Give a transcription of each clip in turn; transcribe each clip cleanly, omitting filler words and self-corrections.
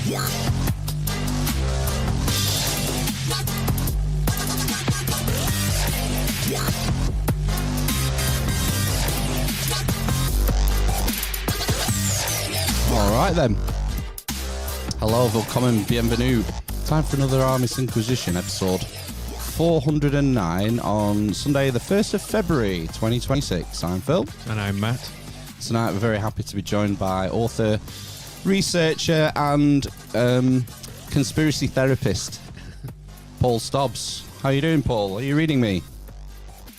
All right then. Hello, willkommen, bienvenue. Time for another Amish Inquisition episode 409 on Sunday, the 1st of February 2026. I'm Phil. And I'm Matt. Tonight we're very happy to be joined by author, researcher and conspiracy therapist Paul Stobbs. How are you doing, Paul? Are you reading me?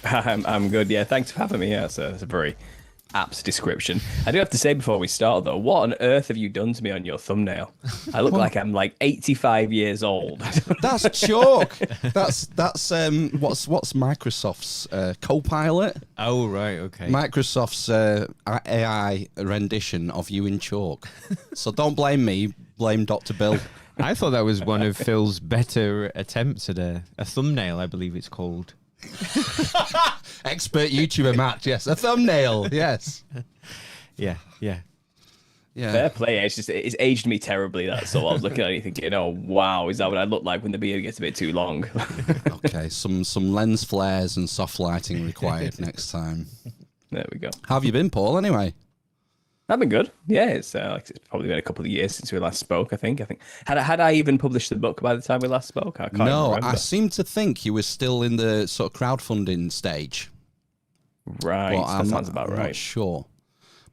I'm good, yeah. Thanks for having me. Yeah, it's a very apt description. I do have to say before we start, though, what on earth have you done to me on your thumbnail? I look like I'm like 85 years old. That's chalk. That's what's Microsoft's Copilot? Oh, right, okay. Microsoft's AI rendition of you in chalk. So don't blame me, blame Dr. Bill. I thought that was one of Phil's better attempts at a thumbnail, I believe it's called. Expert YouTuber Matt, yes. A thumbnail, yes. Yeah. Fair play. It's aged me terribly, that's all. I was looking at it thinking, oh, wow, is that what I look like when the beard gets a bit too long? Okay, some lens flares and soft lighting required next time. There we go. How have you been, Paul, anyway? I've been good. Yeah, it's probably been a couple of years since we last spoke, I think. Had I even published the book by the time we last spoke? I can't remember. I seem to think you were still in the sort of crowdfunding stage. Right, that sounds about right. I'm not sure.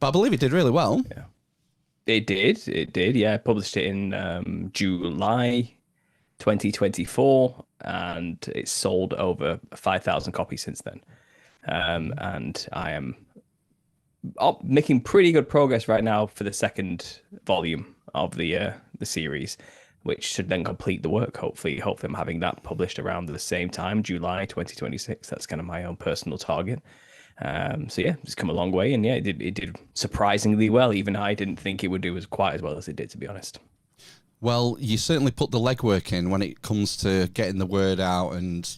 But I believe it did really well. Yeah. It did, yeah. I published it in July 2024, and it's sold over 5,000 copies since then. And I am making pretty good progress right now for the second volume of the series, which should then complete the work. Hopefully I'm having that published around the same time, July 2026. That's kind of my own personal target. So yeah, it's come a long way, and yeah, it did surprisingly well. Even I didn't think it would do quite as well as it did, to be honest. Well, you certainly put the legwork in when it comes to getting the word out and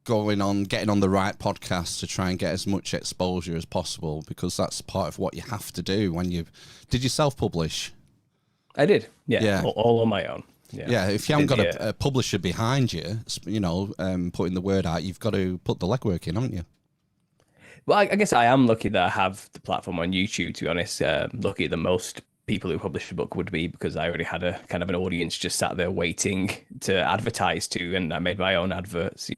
getting on the right podcast to try and get as much exposure as possible, because that's part of what you have to do when you... Did you self-publish? I did, yeah. All on my own. Yeah, if you haven't got a publisher behind you, putting the word out, you've got to put the legwork in, haven't you? Well, I guess I am lucky that I have the platform on YouTube, to be honest. Lucky that most people who publish a book would be, because I already had a kind of an audience just sat there waiting to advertise to, and I made my own adverts,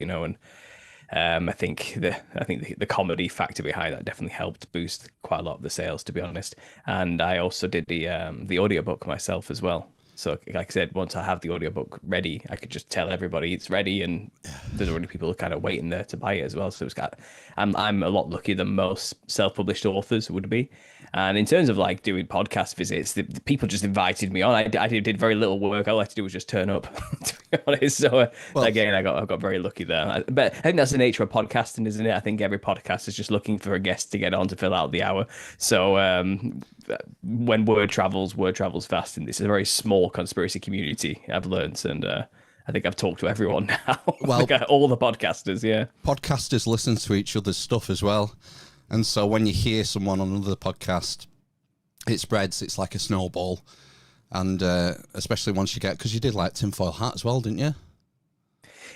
and I think the comedy factor behind that definitely helped boost quite a lot of the sales, to be honest. And I also did the audiobook myself as well. So like I said, once I have the audiobook ready, I could just tell everybody it's ready, and there's already people kind of waiting there to buy it as well. So I'm a lot luckier than most self-published authors would be. And in terms of like doing podcast visits, the people just invited me on. I did very little work. All I had to do was just turn up, to be honest. So again, I got very lucky there. But I think that's the nature of podcasting, isn't it? I think every podcast is just looking for a guest to get on to fill out the hour. So when word travels fast, and this is a very small conspiracy community, I've learned, and I think I've talked to everyone now. Well, all the podcasters, yeah. Podcasters listen to each other's stuff as well. And so when you hear someone on another podcast, it spreads. It's like a snowball. And especially once you get... Because you did like Tinfoil Hat as well, didn't you?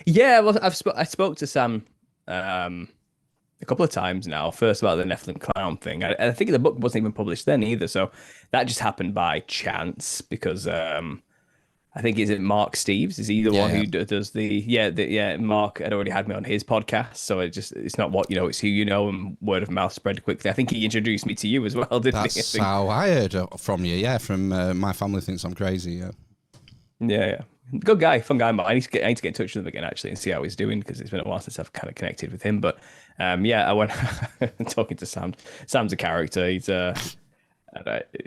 Yeah, well, I spoke to Sam a couple of times now. First about the Nephilim Clown thing. I think the book wasn't even published then either. So that just happened by chance, because... I think, is it Mark Steves? Is he the one who does the Mark had already had me on his podcast, so it's not what it's who you know, and word of mouth spread quickly. I think he introduced me to you as well, didn't he? That's how I heard from you, from My Family Thinks I'm Crazy, Yeah. Good guy, fun guy. I need to get in touch with him again, actually, and see how he's doing, because it's been a while since I've kind of connected with him. But I went talking to Sam. Sam's a character.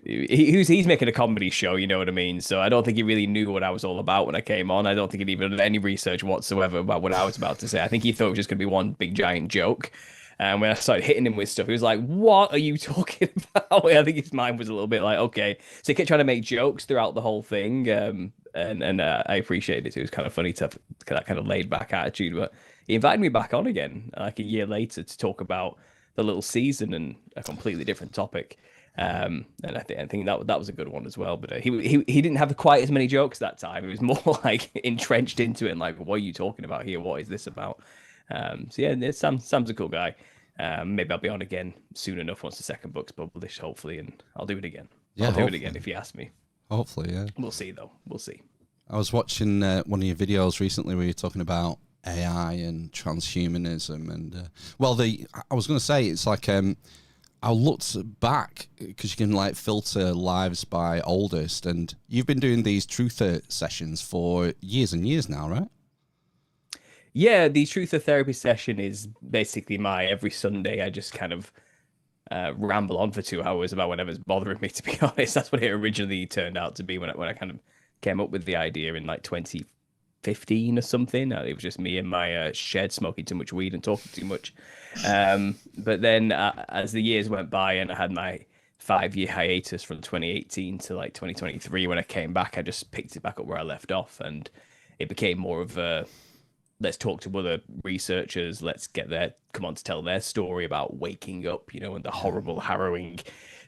He's making a comedy show, you know what I mean? So I don't think he really knew what I was all about when I came on. I don't think he'd even done any research whatsoever about what I was about to say. I think he thought it was just going to be one big giant joke. And when I started hitting him with stuff, he was like, what are you talking about? I think his mind was a little bit like, okay. So he kept trying to make jokes throughout the whole thing. And I appreciated it. It was kind of funny to have that kind of laid back attitude. But he invited me back on again, like a year later, to talk about the little season and a completely different topic. And I think that was a good one as well. But he didn't have quite as many jokes that time. He was more like entrenched into it and like, what are you talking about here? What is this about? So yeah, Sam's a cool guy. Maybe I'll be on again soon enough once the second book's published, hopefully, and I'll do it again. Yeah, I'll do hopefully. it again if you ask me. Hopefully, yeah. We'll see though. We'll see. I was watching one of your videos recently where you're talking about AI and transhumanism, and I was going to say it's like I looked back because you can like filter lives by oldest, and you've been doing these truther sessions for years and years now, right? Yeah, the Truther therapy session is basically my every Sunday. I just kind of ramble on for 2 hours about whatever's bothering me. To be honest, that's what it originally turned out to be when I kind of came up with the idea in like 2015 or something. It was just me in my shed smoking too much weed and talking too much. But then as the years went by and I had my 5-year hiatus from 2018 to like 2023, when I came back, I just picked it back up where I left off, and it became more of a let's talk to other researchers. Let's get come on to tell their story about waking up, and the horrible, harrowing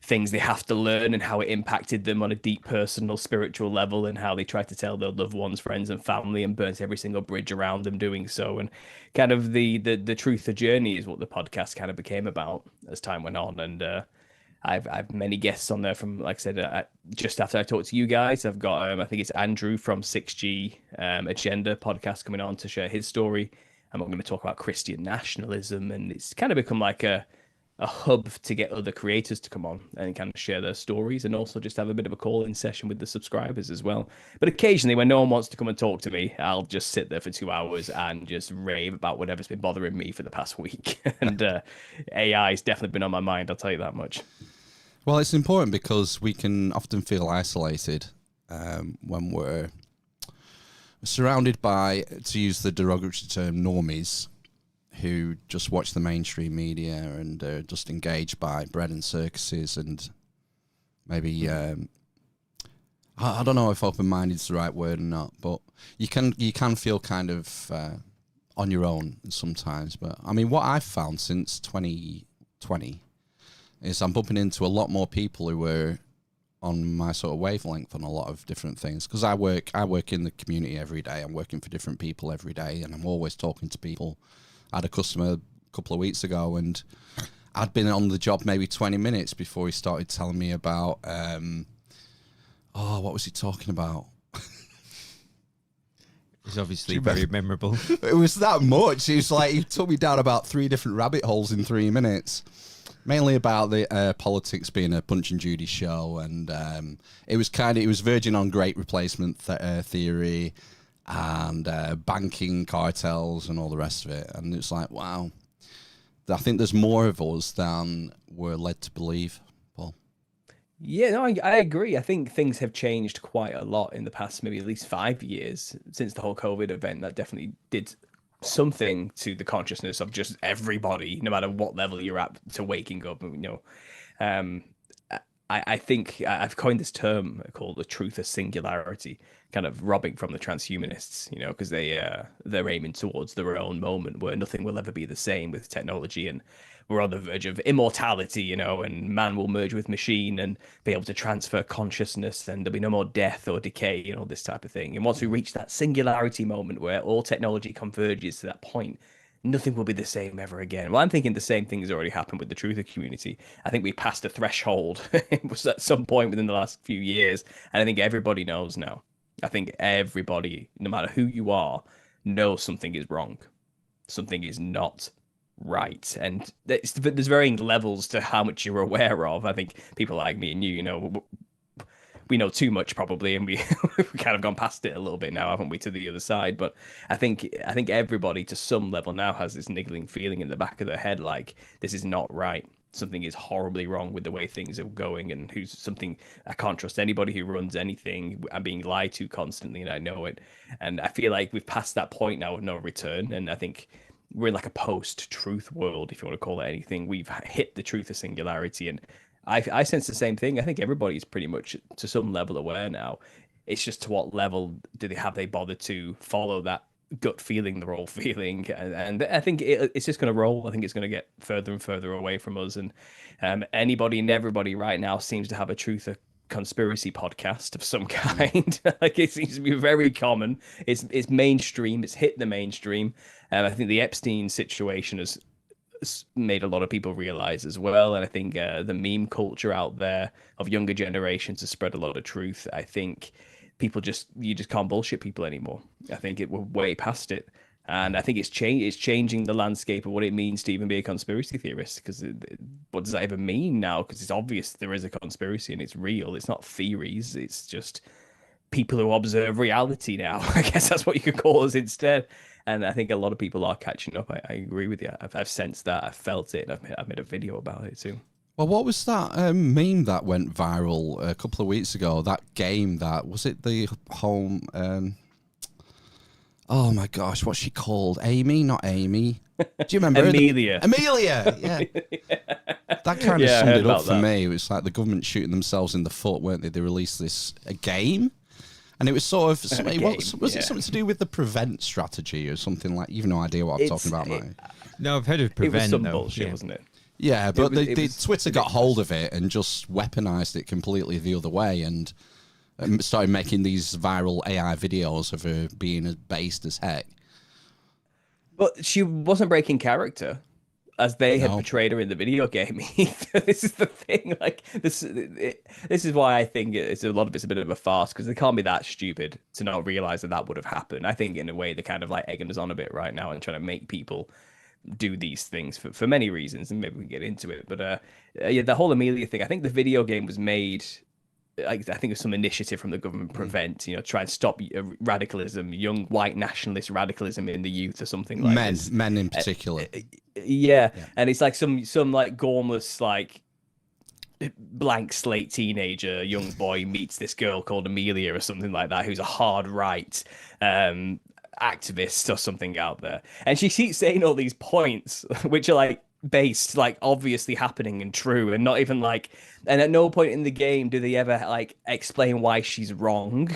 things they have to learn and how it impacted them on a deep personal spiritual level, and how they try to tell their loved ones, friends and family, and burnt every single bridge around them doing so. And kind of the truth of journey is what the podcast kind of became about as time went on. And I've many guests on there from, like I said, just after I talked to you guys, I've got I think it's Andrew from 6G Agenda podcast coming on to share his story. And we're going to talk about Christian nationalism, and it's kind of become like a hub to get other creators to come on and kind of share their stories, and also just have a bit of a call-in session with the subscribers as well. But occasionally, when no one wants to come and talk to me, I'll just sit there for 2 hours and just rave about whatever's been bothering me for the past week. And AI has definitely been on my mind, I'll tell you that much. Well, it's important because we can often feel isolated when we're surrounded by, to use the derogatory term, normies, who just watch the mainstream media and are just engaged by bread and circuses, and maybe I don't know if open-minded is the right word or not, but you can feel kind of on your own sometimes. But I mean, what I've found since 2020 is I'm bumping into a lot more people who are on my sort of wavelength on a lot of different things, because I work in the community every day. I'm working for different people every day, and I'm always talking to people. I had a customer a couple of weeks ago, and I'd been on the job maybe 20 minutes before he started telling me about, what was he talking about? It's obviously very memorable. It was that much. He was like, he took me down about 3 different rabbit holes in 3 minutes. Mainly about the politics being a Punch and Judy show, and it was verging on great replacement theory and banking cartels and all the rest of it. And it's like, wow, I think there's more of us than we're led to believe, Paul. Yeah, no, I agree. I think things have changed quite a lot in the past, maybe at least 5 years since the whole COVID event. That definitely did something to the consciousness of just everybody, no matter what level you're at, to waking up. I think I've coined this term called the truth of singularity, kind of robbing from the transhumanists, because they're aiming towards their own moment where nothing will ever be the same with technology, and we're on the verge of immortality, and man will merge with machine and be able to transfer consciousness, and there'll be no more death or decay, this type of thing. And once we reach that singularity moment where all technology converges to that point, nothing will be the same ever again. Well, I'm thinking the same thing has already happened with the truther community. I think we passed a threshold. It was at some point within the last few years, and I think everybody knows now. I think everybody, no matter who you are, knows something is wrong. Something is not right. And there's varying levels to how much you're aware of. I think people like me and you, we know too much probably, and we've kind of gone past it a little bit now, haven't we, to the other side. But I think everybody to some level now has this niggling feeling in the back of their head, like this is not right. Something is horribly wrong with the way things are going, and I can't trust anybody who runs anything. I'm being lied to constantly, and I know it. And I feel like we've passed that point now of no return. And I think we're in like a post-truth world, if you want to call it anything. We've hit the truth of singularity, and I sense the same thing. I think everybody's pretty much to some level aware now. It's just to what level do they bothered to follow that gut feeling they're all feeling, and I think it's just going to roll. I think it's going to get further and further away from us, and anybody and everybody right now seems to have a truth or conspiracy podcast of some kind. Like it seems to be very common. It's mainstream. It's hit the mainstream. I think the Epstein situation has made a lot of people realize as well, and I think the meme culture out there of younger generations has spread a lot of truth. I think you just can't bullshit people anymore. I think we're way past it, and I think it's changing the landscape of what it means to even be a conspiracy theorist. Because what does that even mean now? Because it's obvious there is a conspiracy and it's real. It's not theories. It's just people who observe reality now. I guess that's what you could call us instead. And I think a lot of people are catching up. I agree with you. I've sensed that. I've felt it. And I've made a video about it too. Well, what was that meme that went viral a couple of weeks ago? That game that, was it the home... oh my gosh, what's she called? Amy? Not Amy. Do you remember? Amelia. Amelia, yeah. That kind of summed it up for me. It was like the government shooting themselves in the foot, weren't they? They released a game. And it was sort of, was it something to do with the prevent strategy or something like, you've no idea what I'm talking about, mate. No, I've heard of prevent. It was some bullshit, wasn't it? Yeah, but Twitter got hold of it and just weaponized it completely the other way and started making these viral AI videos of her being as based as heck. But she wasn't breaking character as they had portrayed her in the video game. This is the thing. Like this is why I think it's a lot of it's a bit of a farce, because they can't be that stupid to not realize that would have happened. I think in a way they're kind of like egging us on a bit right now and trying to make people do these things for many reasons, and maybe we can get into it. But yeah, the whole Amelia thing, I think the video game was made, I think it was some initiative from the government prevent, try and stop radicalism, young white nationalist radicalism in the youth or something like this. Men in particular. Yeah, and it's like some like gormless like blank slate teenager, young boy meets this girl called Amelia or something like that, who's a hard right activist or something out there, and she keeps saying all these points which are like based, like obviously happening and true, and not even like, and at no point in the game do they ever like explain why she's wrong.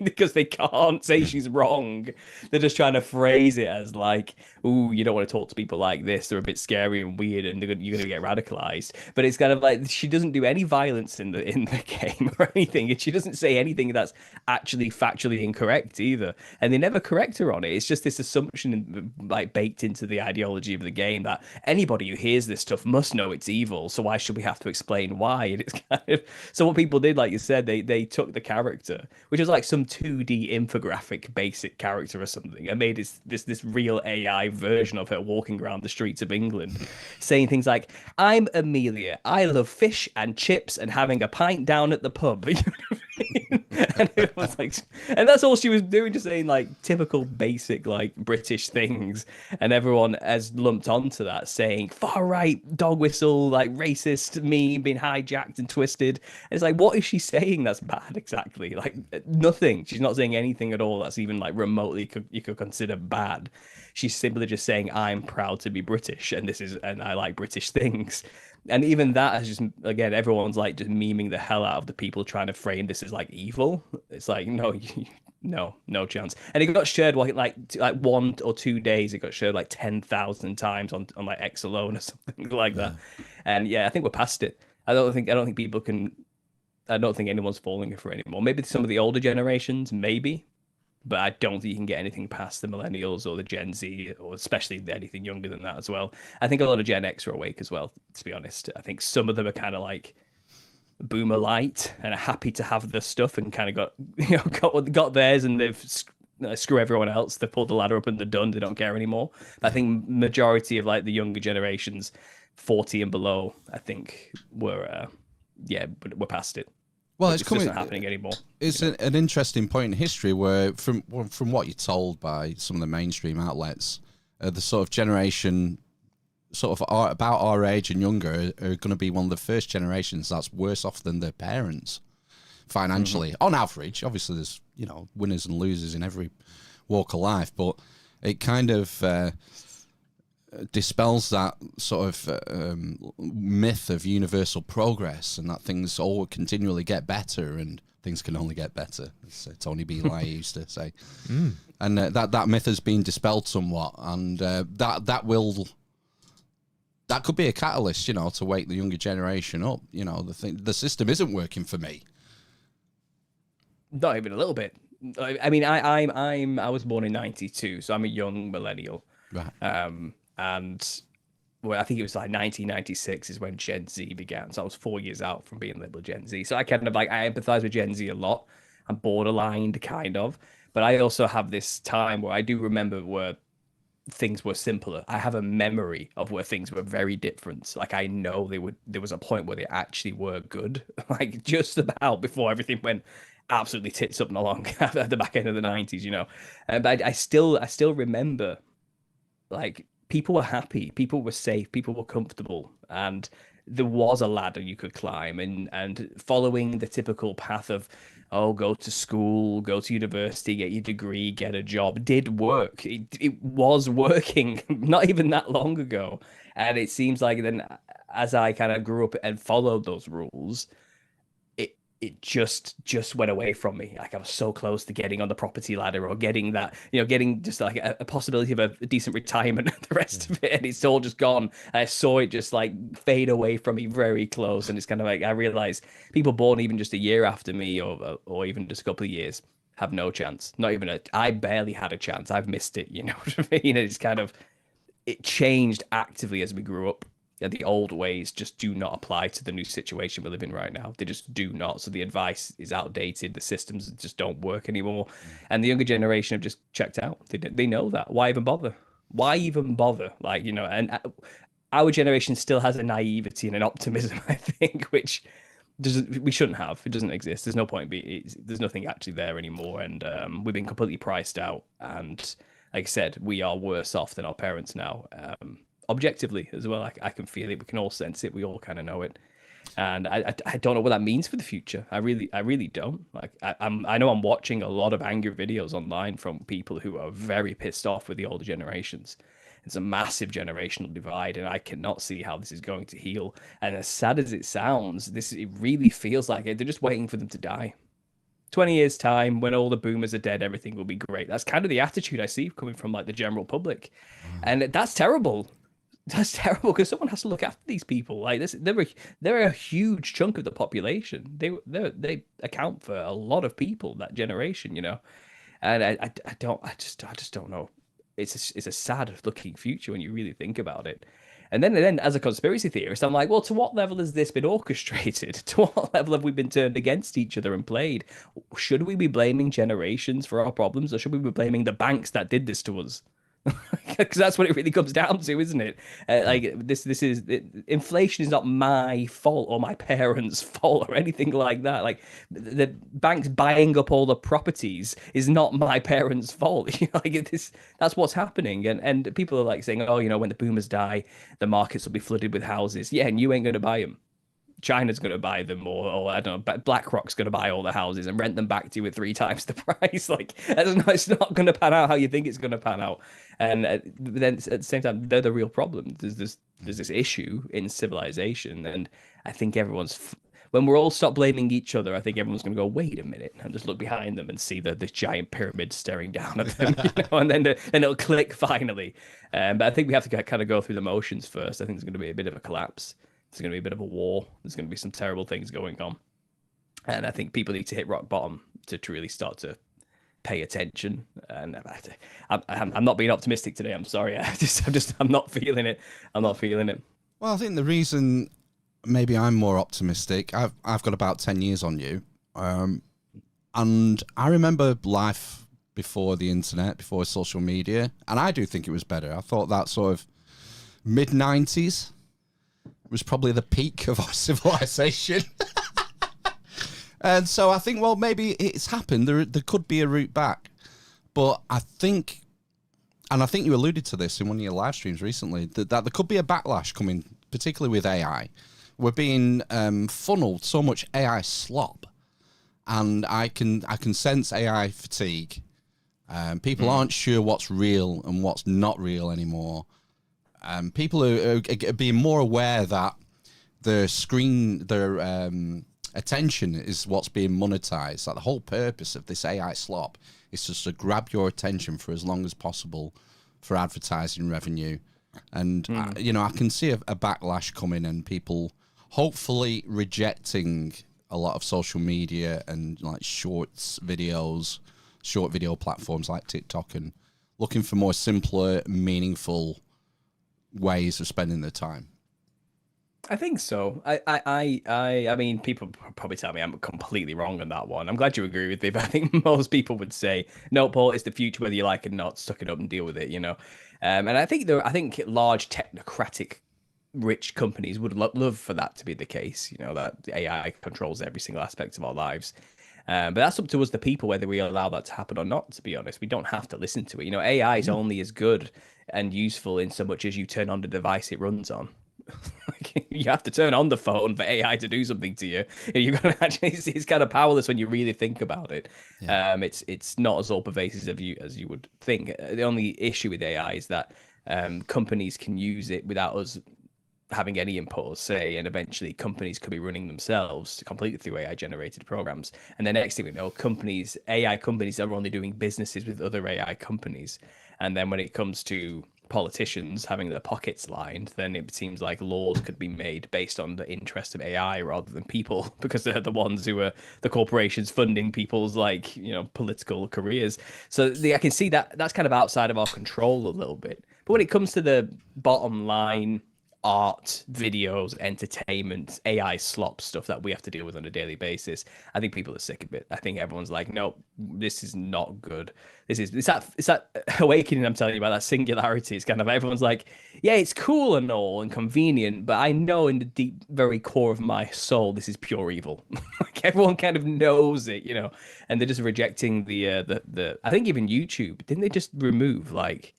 Because they can't say she's wrong. They're just trying to phrase it as like, ooh, you don't want to talk to people like this, they're a bit scary and weird and you're going to get radicalized. But it's kind of like she doesn't do any violence in the game or anything, and she doesn't say anything that's actually factually incorrect either, and they never correct her on it. It's just this assumption like baked into the ideology of the game that anybody who hears this stuff must know it's evil, so why should we have to explain why? And it's kind of, so what people did, like you said, they took the character, which was like some 2D infographic basic character or something, and made this real AI version of her walking around the streets of England, saying things like, "I'm Amelia. I love fish and chips and having a pint down at the pub." You know what I mean? And it was like, and that's all she was doing, just saying like typical basic like British things, and everyone has lumped onto that, saying far right, dog whistle, like racist meme being hijacked and twisted. And it's like, what is she saying that's bad exactly? Like nothing. She's not saying anything at all that's even like remotely you could consider bad. She's simply just saying, I'm proud to be British, and I like British things. And even that has just, again, everyone's like just memeing the hell out of the people trying to frame this as like evil. It's like, no chance. And it got shared like 1 or 2 days. It got shared like 10,000 times on like X alone or something like that. And yeah, I think we're past it. I don't think people can. I don't think anyone's falling for it anymore. Maybe some of the older generations, maybe. But I don't think you can get anything past the millennials or the Gen Z, or especially anything younger than that as well. I think a lot of Gen X are awake as well, to be honest. I think some of them are kind of like boomer light and are happy to have the stuff and kind of got theirs, and they've screw everyone else. They've pulled the ladder up and they're done. They don't care anymore. But I think majority of like the younger generations, 40 and below, I think we're past it. Well, it's just not happening anymore. It's an interesting point in history where, from what you're told by some of the mainstream outlets, the sort of generation, sort of about our age and younger, are going to be one of the first generations that's worse off than their parents financially, on average. Obviously, there's winners and losers in every walk of life, but it kind of dispels that sort of myth of universal progress and that things all continually get better and things can only get better. As Tony B. Lai used to say. And that myth has been dispelled somewhat, and that could be a catalyst, you know, to wake the younger generation up. You know, the system isn't working for me. Not even a little bit. I mean, I was born in '92, so I'm a young millennial. Right. And well, I think it was like 1996 is when Gen Z began. So I was 4 years out from being labeled Gen Z. So I kind of I empathize with Gen Z a lot. I'm borderline kind of, but I also have this time where I do remember where things were simpler. I have a memory of where things were very different. Like I know there was a point where they actually were good, like just about before everything went absolutely tits up and along at the back end of the 90s, you know. But I still remember, like, people were happy, people were safe, people were comfortable, and there was a ladder you could climb, and following the typical path of, oh, go to school, go to university, get your degree, get a job, did work. It was working not even that long ago. And it seems like then as I kind of grew up and followed those rules, it just went away from me. Like I was so close to getting on the property ladder or getting that, you know, getting just like a possibility of a decent retirement and the rest of it. And it's all just gone. And I saw it just like fade away from me very close. And it's kind of like, I realized people born even just a year after me or even just a couple of years have no chance. Not even I barely had a chance. I've missed it. You know what I mean? It's kind of, it changed actively as we grew up. Yeah, the old ways just do not apply to the new situation we live in right now. They just do not. So the advice is outdated. The systems just don't work anymore. And the younger generation have just checked out. They know that. Why even bother? Why even bother? Like, you know, and our generation still has a naivety and an optimism, I think, which we shouldn't have. It doesn't exist. There's no point. There's nothing actually there anymore. And we've been completely priced out. And like I said, we are worse off than our parents now. Objectively as well, I can feel it. We can all sense it. We all kind of know it, and I don't know what that means for the future. I really don't. Like I know I'm watching a lot of angry videos online from people who are very pissed off with the older generations. It's a massive generational divide, and I cannot see how this is going to heal. And as sad as it sounds, it really feels like they're just waiting for them to die. 20 years time, when all the boomers are dead, everything will be great. That's kind of the attitude I see coming from like the general public, and that's terrible. That's terrible because someone has to look after these people. Like this, they're a huge chunk of the population. They account for a lot of people, that generation, you know. And I just don't know. It's a sad looking future when you really think about it. And then as a conspiracy theorist, I'm like, well, to what level has this been orchestrated? To what level have we been turned against each other and played? Should we be blaming generations for our problems, or should we be blaming the banks that did this to us? Because that's what it really comes down to, isn't it? Inflation is not my fault or my parents' fault or anything like that. Like the banks buying up all the properties is not my parents' fault. You know, like that's what's happening. And people are like saying, oh, you know, when the boomers die, the markets will be flooded with houses. Yeah, and you ain't going to buy them. China's going to buy them, or I don't know, BlackRock's going to buy all the houses and rent them back to you at 3 times the price. Like, it's not going to pan out how you think it's going to pan out. And then at the same time, they're the real problem. There's this issue in civilization, and I think when we're all stop blaming each other, I think everyone's going to go, wait a minute, and just look behind them and see the giant pyramid staring down at them, you know, and then it'll click finally. But I think we have to kind of go through the motions first. I think there's going to be a bit of a collapse. There's going to be a bit of a war. There's going to be some terrible things going on. And I think people need to hit rock bottom to really start to pay attention. And I'm not being optimistic today. I'm sorry. I'm not feeling it. I'm not feeling it. Well, I think the reason maybe I'm more optimistic, I've got about 10 years on you. And I remember life before the internet, before social media. And I do think it was better. I thought that sort of mid-90s was probably the peak of our civilization. And so I think, well, maybe it's happened. There could be a route back. But I think, and I think you alluded to this in one of your live streams recently, that there could be a backlash coming, particularly with AI. We're being funneled so much AI slop. And I can sense AI fatigue. People aren't sure what's real and what's not real anymore. People are being more aware that their attention is what's being monetized. Like the whole purpose of this AI slop is just to grab your attention for as long as possible for advertising revenue. And, you know, I can see a backlash coming and people hopefully rejecting a lot of social media and like short video platforms like TikTok and looking for more simpler, meaningful ways of spending their time. I think so. I mean, people probably tell me I'm completely wrong on that one. I'm glad you agree with me, but I think most people would say, no, Paul, it's the future, whether you like it or not. Suck it up and deal with it, you know. And I think large technocratic, rich companies would love for that to be the case. You know, that the AI controls every single aspect of our lives. But that's up to us, the people, whether we allow that to happen or not. To be honest, we don't have to listen to it. You know, AI is only as good and useful in so much as you turn on the device it runs on. Like, you have to turn on the phone for AI to do something to you. You're gonna actually, it's kind of powerless when you really think about it. Yeah. It's not as all pervasive as you would think. The only issue with AI is that companies can use it without us having any input or say, and eventually companies could be running themselves completely through AI generated programs. And the next thing we know, AI companies are only doing businesses with other AI companies. And then when it comes to politicians having their pockets lined, then it seems like laws could be made based on the interest of AI rather than people, because they're the ones who are the corporations funding people's, like, you know, political careers. So I can see that that's kind of outside of our control a little bit. But when it comes to the bottom line, art, videos, entertainment, AI slop stuff that we have to deal with on a daily basis, I think people are sick of it. I think everyone's like, no, this is not good. It's that awakening I'm telling you about, that singularity. It's kind of, everyone's like, yeah, it's cool and all and convenient, but I know in the deep, very core of my soul, this is pure evil. Like, everyone kind of knows it, you know, and they're just rejecting the I think even YouTube, didn't they just remove like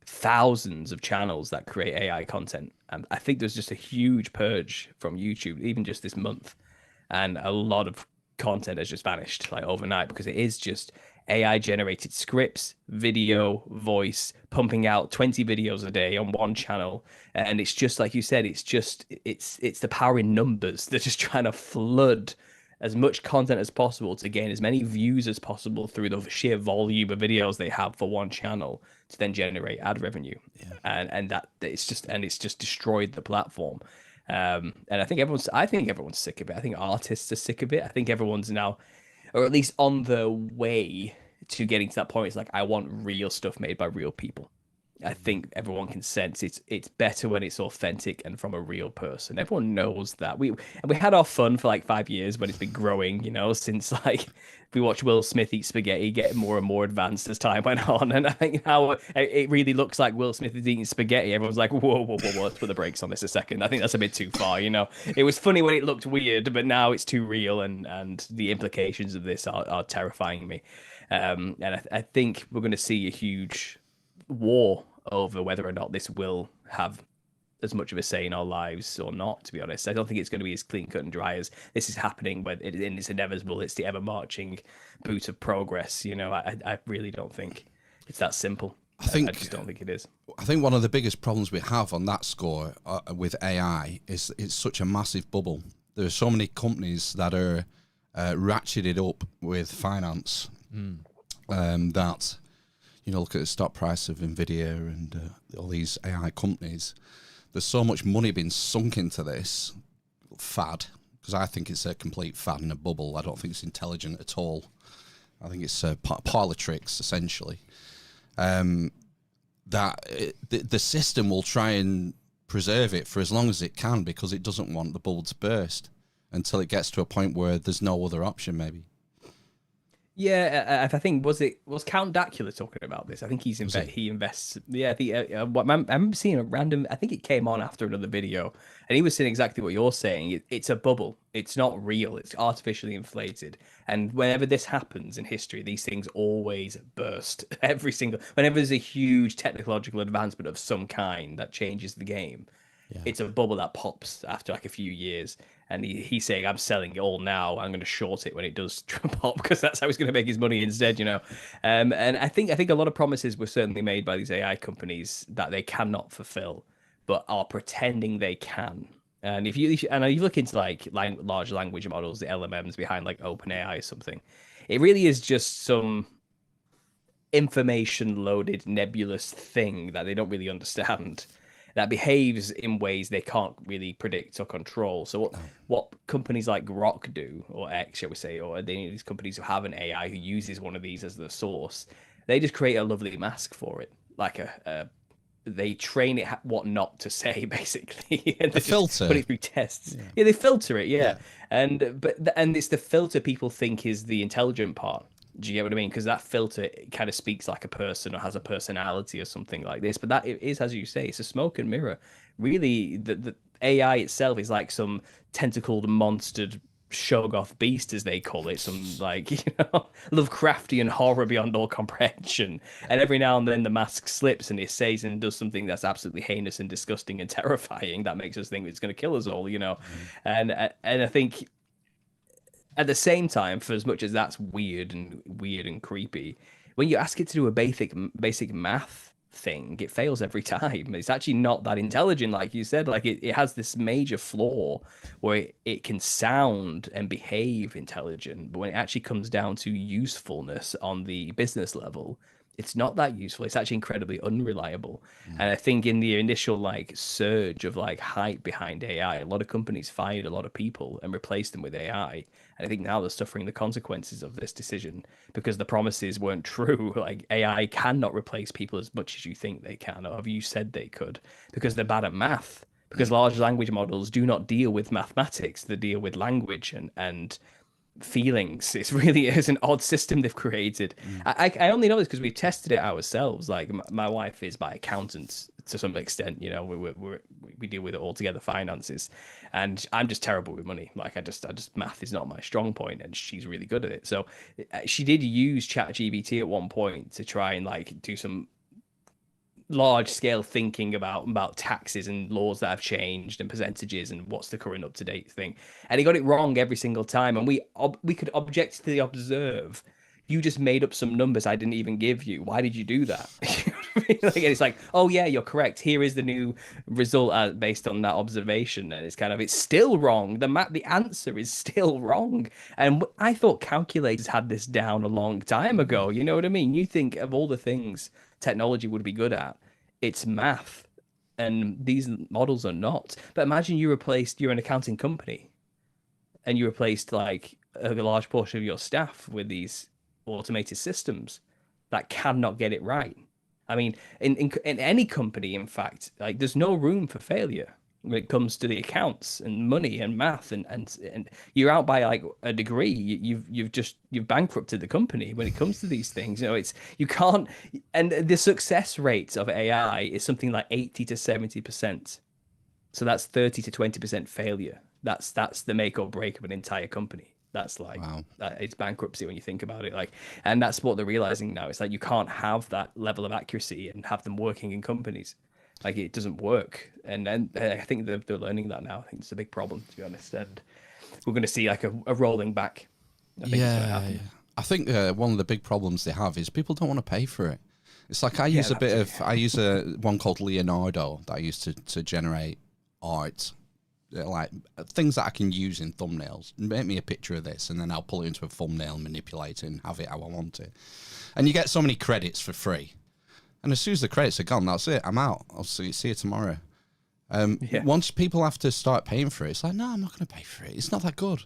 thousands of channels that create AI content? And I think there's just a huge purge from YouTube, even just this month. And a lot of content has just vanished like overnight, because it is just AI generated scripts, video, voice, pumping out 20 videos a day on one channel. And it's just like you said, it's the power in numbers. They're just trying to flood as much content as possible to gain as many views as possible through the sheer volume of videos they have for one channel to then generate ad revenue. Yeah. And it's just destroyed the platform. And I think everyone's sick of it. I think artists are sick of it. I think everyone's now, or at least on the way to getting to that point, it's like, I want real stuff made by real people. I think everyone can sense it's better when it's authentic and from a real person. Everyone knows that. We had our fun for like 5 years, but it's been growing, you know, since like we watched Will Smith eat spaghetti, getting more and more advanced as time went on. And I think how it really looks like Will Smith is eating spaghetti, everyone's like, whoa, let's put the brakes on this a second. I think that's a bit too far, you know. It was funny when it looked weird, but now it's too real, and the implications of this are terrifying me. And I think we're going to see a huge war over whether or not this will have as much of a say in our lives or not, to be honest. I don't think it's going to be as clean cut and dry as this is happening, but it's inevitable. It's the ever marching boot of progress. You know, I really don't think it's that simple. I just don't think it is. I think one of the biggest problems we have on that score with AI is it's such a massive bubble. There are so many companies that are ratcheted up with finance that, you know, look at the stock price of Nvidia and all these AI companies. There's so much money being sunk into this fad, because I think it's a complete fad and a bubble. I don't think it's intelligent at all. I think it's parlor tricks, essentially. The system will try and preserve it for as long as it can, because it doesn't want the bubble to burst until it gets to a point where there's no other option, maybe. Yeah, I think was Count Dacula talking about this? I think he invests. Yeah, I remember seeing a random. I think it came on after another video, and he was saying exactly what you're saying. It's a bubble. It's not real. It's artificially inflated. And whenever this happens in history, these things always burst. Whenever there's a huge technological advancement of some kind that changes the game, it's a bubble that pops after like a few years. And he's saying, I'm selling it all now. I'm going to short it when it does pop, because that's how he's going to make his money instead, you know. And I think a lot of promises were certainly made by these AI companies that they cannot fulfill, but are pretending they can. And if you look into like large language models, the LMMs behind like OpenAI or something, it really is just some information loaded nebulous thing that they don't really understand, that behaves in ways they can't really predict or control. So what companies like Grok do, or X, shall we say, or these companies who have an AI who uses one of these as the source, they just create a lovely mask for it, like they train it what not to say, basically, and a filter. put it through tests. Yeah, they filter it. Yeah. And it's the filter people think is the intelligent part. Do you get what I mean? Because that filter kind of speaks like a person or has a personality or something like this. But that it is, as you say, it's a smoke and mirror. Really, the AI itself is like some tentacled, monstered Shoggoth beast, as they call it, some like, Lovecraftian horror beyond all comprehension. And every now and then the mask slips and it says and does something that's absolutely heinous and disgusting and terrifying that makes us think it's going to kill us all, And I think at the same time, for as much as that's weird and creepy, when you ask it to do a basic math thing, it fails every time. It's actually not that intelligent, like you said. Like it has this major flaw where it can sound and behave intelligent, but when it actually comes down to usefulness on the business level, it's not that useful. It's actually incredibly unreliable. And I think in the initial like surge of like hype behind AI, a lot of companies fired a lot of people and replaced them with AI. And I think now they're suffering the consequences of this decision because the promises weren't true. Like AI cannot replace people as much as you think they can, or have you said they could, because they're bad at math. Because large language models do not deal with mathematics; they deal with language and feelings. It's really is an odd system they've created. I only know this because we've tested it ourselves. Like my wife is my accountant to some extent. We deal with it all together, finances, and I'm just terrible with money. Like I just math is not my strong point, and she's really good at it. So she did use ChatGPT at one point to try and like do some large scale thinking about taxes and laws that have changed and percentages and what's the current up to date thing, and he got it wrong every single time. And we could objectively observe, you just made up some numbers I didn't even give you. Why did you do that? Like, it's like, oh yeah, you're correct, here is the new result based on that observation, and it's still wrong. The answer is still wrong. And I thought calculators had this down a long time ago. You know what I mean? You think of all the things technology would be good at, it's math, and these models are not. But imagine you're an accounting company and you replaced like a large portion of your staff with these automated systems that cannot get it right. I mean, in any company, in fact, like there's no room for failure when it comes to the accounts and money and math, and you're out by like a degree. You've bankrupted the company when it comes to these things. You can't. And the success rates of AI is something like 80 to 70%. So that's 30 to 20% failure. That's the make or break of an entire company. That's like, wow. It's bankruptcy when you think about it. Like, and that's what they're realizing now. It's like you can't have that level of accuracy and have them working in companies. Like it doesn't work, and I think they're learning that now. I think it's a big problem, to be honest, and we're going to see like a rolling back. I think one of the big problems they have is people don't want to pay for it. It's like I use one called Leonardo that I use to generate art, like things that I can use in thumbnails. Make me a picture of this, and then I'll pull it into a thumbnail, manipulate it, and have it how I want it. And you get so many credits for free. And as soon as the credits are gone, that's it. I'm out. I'll see you tomorrow. Once people have to start paying for it, it's like, no, I'm not going to pay for it. It's not that good.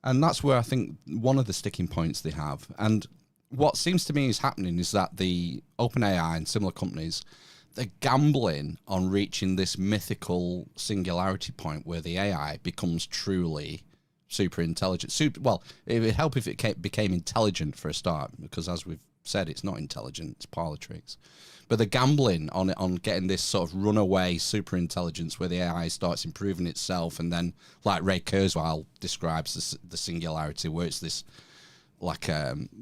And that's where I think one of the sticking points they have. And what seems to me is happening is that the OpenAI and similar companies, they're gambling on reaching this mythical singularity point where the AI becomes truly super intelligent. Well, it would help if it became intelligent for a start, because as we've said, it's not intelligent, it's parlor tricks. But they're gambling on getting this sort of runaway super intelligence where the AI starts improving itself, and then, like Ray Kurzweil describes the singularity, where it's this like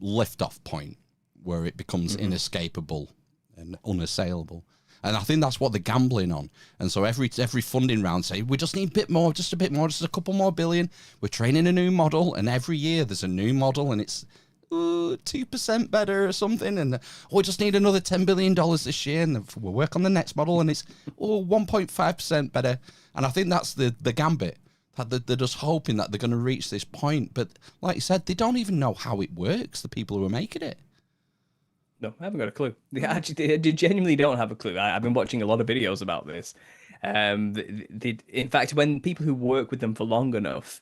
lift-off point where it becomes inescapable and unassailable. And I think that's what they're gambling on. And so every funding round say, we just need a bit more, just a couple more billion. We're training a new model, and every year there's a new model, and it's 2% better or something, and we just need another $10 billion this year, and we'll work on the next model, and it's 1.5% better. And I think that's the gambit. That they're just hoping that they're going to reach this point. But like you said, they don't even know how it works, the people who are making it. No, I haven't got a clue. They genuinely don't have a clue. I've been watching a lot of videos about this. In fact, when people who work with them for long enough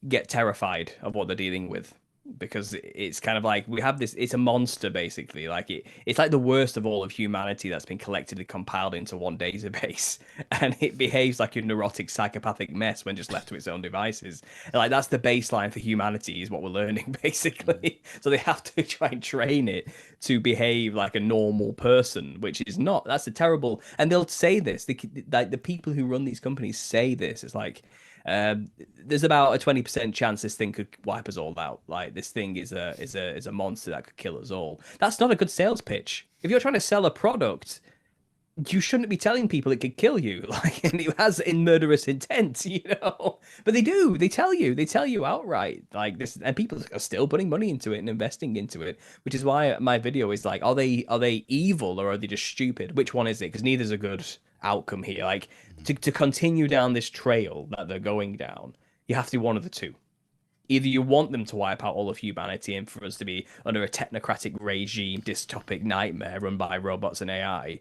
get terrified of what they're dealing with, because it's kind of like we have this, it's a monster basically. Like it's like the worst of all of humanity that's been collectively compiled into one database, and it behaves like a neurotic psychopathic mess when just left to its own devices. Like that's the baseline for humanity, is what we're learning basically. So they have to try and train it to behave like a normal person, which is not. That's a terrible. And they'll say this. Like the people who run these companies say this. It's like, there's about a 20% chance this thing could wipe us all out. Like this thing is a monster that could kill us all. That's not a good sales pitch. If you're trying to sell a product, you shouldn't be telling people it could kill you. Like, and it has in murderous intent, you know. But they do. They tell you outright like this, and people are still putting money into it and investing into it, which is why my video is like, are they evil or are they just stupid? Which one is it? Because neither's a good outcome here. Like to continue down this trail that they're going down, you have to do one of the two. Either you want them to wipe out all of humanity and for us to be under a technocratic regime, dystopic nightmare run by robots and AI,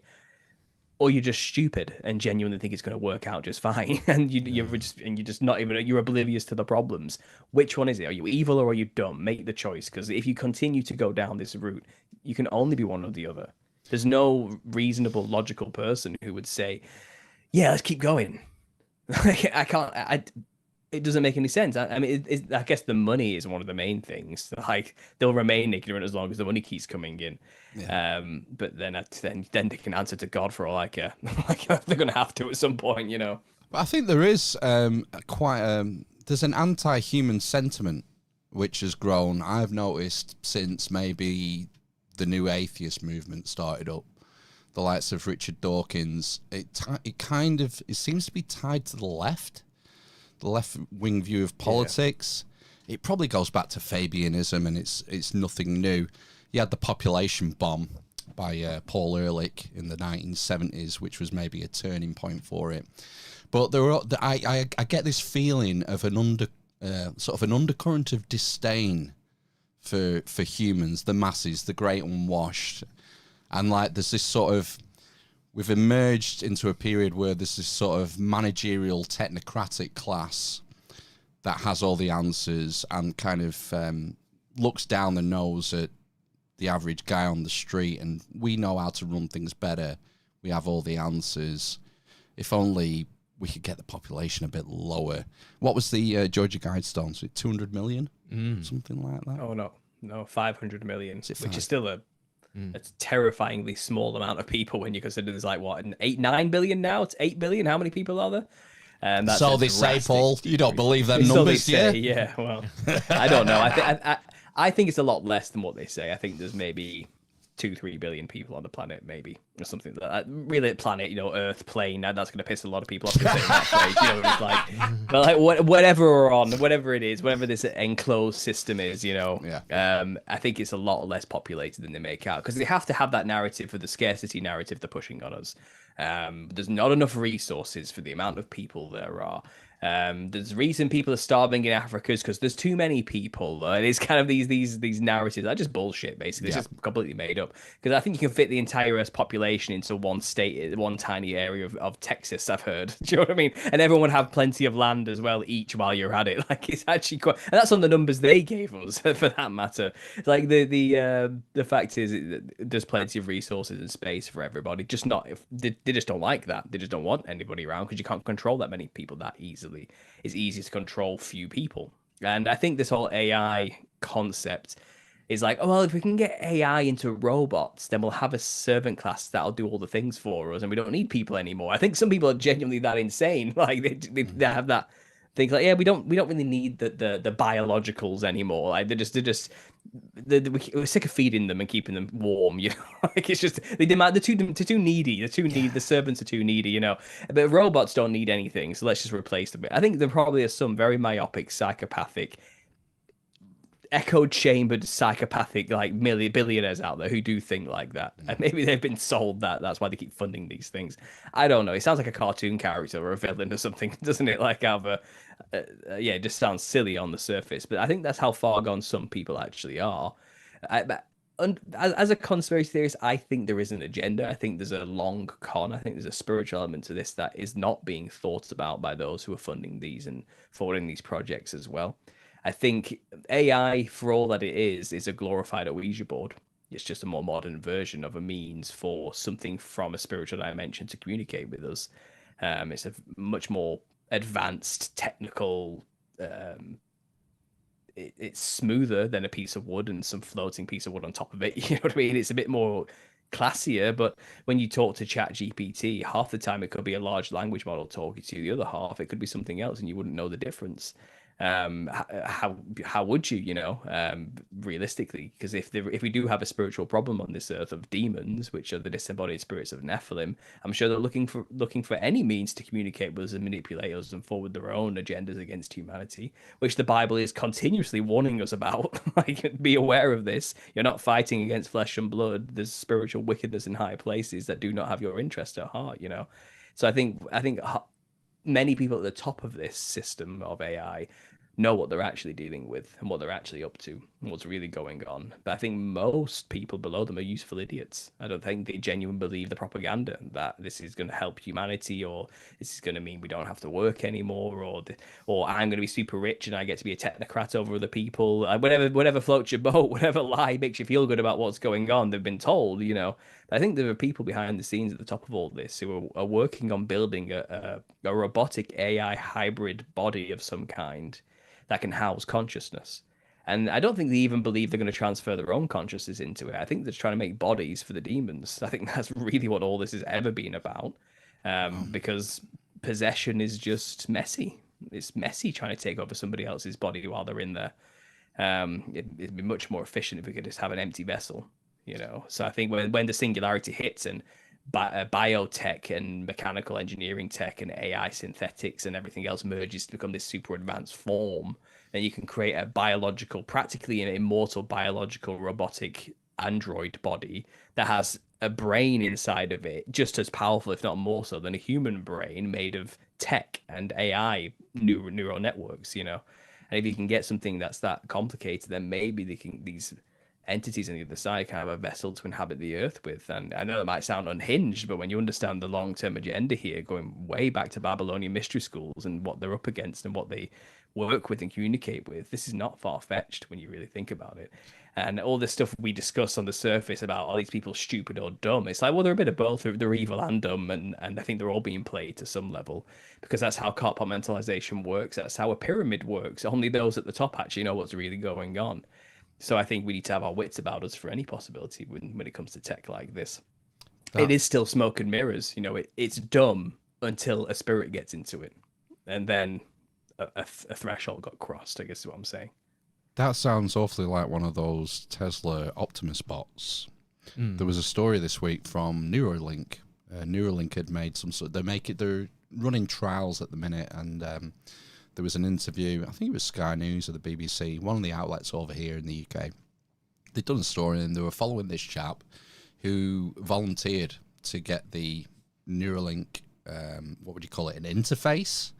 or you're just stupid and genuinely think it's going to work out just fine, and you're just not even, you're oblivious to the problems. Which one is it? Are you evil or are you dumb? Make the choice, because if you continue to go down this route, you can only be one or the other. There's no reasonable, logical person who would say, yeah, let's keep going. It doesn't make any sense. I mean, I guess the money is one of the main things. Like, they'll remain ignorant as long as the money keeps coming in. Yeah. But then they can answer to God for all I care. Like, they're going to have to at some point, you know. But I think there is there's an anti-human sentiment which has grown, I've noticed, since maybe the new atheist movement started up. The likes of Richard Dawkins, it seems to be tied to the left-wing view of politics. Yeah. It probably goes back to Fabianism, and it's nothing new. You had the population bomb by Paul Ehrlich in the 1970s, which was maybe a turning point for it. But I get this feeling of an undercurrent of disdain for humans, the masses, the great unwashed. And like there's this sort of, we've emerged into a period where there's this sort of managerial technocratic class that has all the answers and kind of looks down the nose at the average guy on the street, and we know how to run things better. We have all the answers. If only we could get the population a bit lower. What was the Georgia Guidestones? 200 million? Something like that? Oh, no, 500 million, which is still a terrifyingly small amount of people when you consider there's like, what, 9 billion now? It's 8 billion. How many people are there? That's so they say, Paul. You don't believe them numbers, yeah? Yeah, well, I don't know. I think it's a lot less than what they say. I think there's maybe 2-3 billion people on the planet, maybe, or something like that. Really, planet, you know, Earth, plane. That's going to piss a lot of people off to say that phrase. You know, it's like, but like whatever we're on, whatever it is, whatever this enclosed system is, you know. Yeah. I think it's a lot less populated than they make out, because they have to have that narrative for the scarcity narrative they're pushing on us. There's not enough resources for the amount of people there are. There's a reason people are starving in Africa is because there's too many people. It's kind of these narratives are just bullshit, basically. It's just completely made up. Because I think you can fit the entire Earth's population into one state, one tiny area of Texas, I've heard. Do you know what I mean? And everyone would have plenty of land as well, each while you're at it. Like, it's actually quite, and that's on the numbers they gave us, for that matter. Like, the fact is, there's plenty of resources and space for everybody. Just not, if they just don't like that. They just don't want anybody around, because you can't control that many people that easily. It's easy to control few people. And I think this whole AI concept is like, oh, well, if we can get AI into robots, then we'll have a servant class that'll do all the things for us, and we don't need people anymore. I think some people are genuinely that insane. Like, they have that thing like, yeah, we don't really need the biologicals anymore. Like, we're sick of feeding them and keeping them warm, you know. Like, it's just they're too needy. The servants are too needy, you know. But robots don't need anything, so let's just replace them. I think there probably are some very myopic, psychopathic, echo chambered psychopathic like billionaires out there who do think like that, and maybe they've been sold that that's why they keep funding these things. I don't know. It sounds like a cartoon character or a villain or something, doesn't it? Like have a yeah, it just sounds silly on the surface, but I think that's how far gone some people actually are. As a conspiracy theorist, I think there is an agenda. I think there's a long con. I think there's a spiritual element to this that is not being thought about by those who are funding these and forwarding these projects as well. I think AI, for all that it is a glorified Ouija board. It's just a more modern version of a means for something from a spiritual dimension to communicate with us. It's a much more advanced technical. It's smoother than a piece of wood and some floating piece of wood on top of it. You know what I mean? It's a bit more classier, but when you talk to Chat GPT, half the time it could be a large language model talking to you. The other half, it could be something else, and you wouldn't know the difference. How would you, realistically? Because if we do have a spiritual problem on this earth of demons, which are the disembodied spirits of Nephilim, I'm sure they're looking for any means to communicate with us and manipulate us and forward their own agendas against humanity, which the Bible is continuously warning us about. Like, be aware of this. You're not fighting against flesh and blood. There's spiritual wickedness in high places that do not have your interest at heart. So I think many people at the top of this system of AI know what they're actually dealing with and what they're actually up to and what's really going on. But I think most people below them are useful idiots. I don't think they genuinely believe the propaganda that this is going to help humanity, or this is going to mean we don't have to work anymore, or I'm going to be super rich and I get to be a technocrat over other people. Whatever floats your boat, whatever lie makes you feel good about what's going on, they've been told. I think there are people behind the scenes at the top of all this who are working on building a robotic AI hybrid body of some kind that can house consciousness. And I don't think they even believe they're going to transfer their own consciousness into it. I think they're trying to make bodies for the demons. I think that's really what all this has ever been about, because possession is just messy. It's messy trying to take over somebody else's body while they're in there. It'd be much more efficient if we could just have an empty vessel. So I think when the singularity hits and biotech and mechanical engineering tech and AI synthetics and everything else merges to become this super advanced form, then you can create a practically an immortal biological robotic android body that has a brain inside of it, just as powerful, if not more so, than a human brain made of tech and AI neural networks. And if you can get something that's that complicated, then maybe these entities on the other side kind of a vessel to inhabit the earth with. And I know that might sound unhinged, but when you understand the long-term agenda here, going way back to Babylonian mystery schools and what they're up against and what they work with and communicate with, this is not far-fetched when you really think about it. And all this stuff we discuss on the surface about are these people stupid or dumb, it's like, well, they're a bit of both. They're evil and dumb, and I think they're all being played to some level, because that's how compartmentalization works. That's how a pyramid works. Only those at the top actually know what's really going on. So I think we need to have our wits about us for any possibility when it comes to tech like this. It is still smoke and mirrors. It's dumb until a spirit gets into it, and then a threshold got crossed, I guess is what I'm saying. That sounds awfully like one of those Tesla Optimus bots. There was a story this week from Neuralink. Neuralink had made they're running trials at the minute, and there was an interview, I think it was Sky News or the BBC, one of the outlets over here in the UK. They'd done a story and they were following this chap who volunteered to get the Neuralink, what would you call it, an interface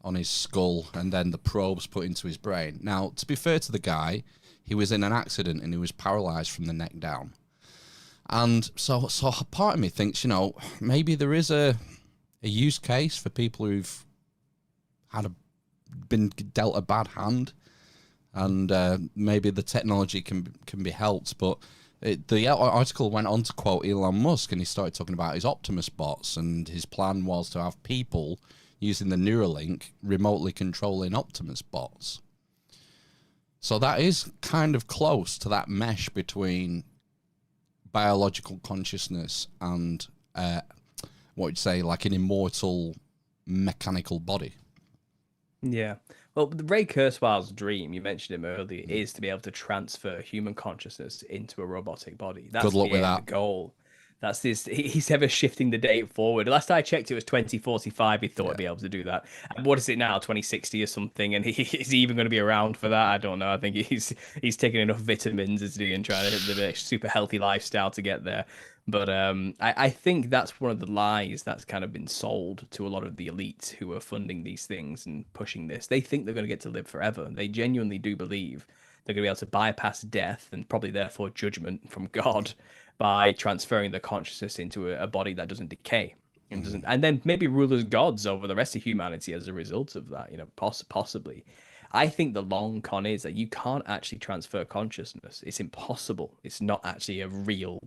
on his skull, and then the probes put into his brain. Now, to be fair to the guy, he was in an accident and he was paralyzed from the neck down. And so part of me thinks, maybe there is a use case for people who've been dealt a bad hand, and maybe the technology can be helped. But the article went on to quote Elon Musk, and he started talking about his Optimus bots, and his plan was to have people using the Neuralink remotely controlling Optimus bots. So that is kind of close to that mesh between biological consciousness and what you'd say, like an immortal mechanical body. Yeah. Well, Ray Kurzweil's dream, you mentioned him earlier, is to be able to transfer human consciousness into a robotic body. That's Good luck with that. Goal. That's this. He's ever shifting the date forward. Last I checked, it was 2045. He thought he'd be able to do that. And what is it now? 2060 or something? And is he even going to be around for that? I don't know. I think he's taking enough vitamins, is he, and trying to live a super healthy lifestyle to get there. But I think that's one of the lies that's kind of been sold to a lot of the elites who are funding these things and pushing this. They think they're going to get to live forever. They genuinely do believe they're going to be able to bypass death and probably therefore judgment from God by transferring the consciousness into a body that doesn't decay and doesn't, and then maybe rule as gods over the rest of humanity as a result of that. Possibly. I think the long con is that you can't actually transfer consciousness. It's impossible. It's not actually a real.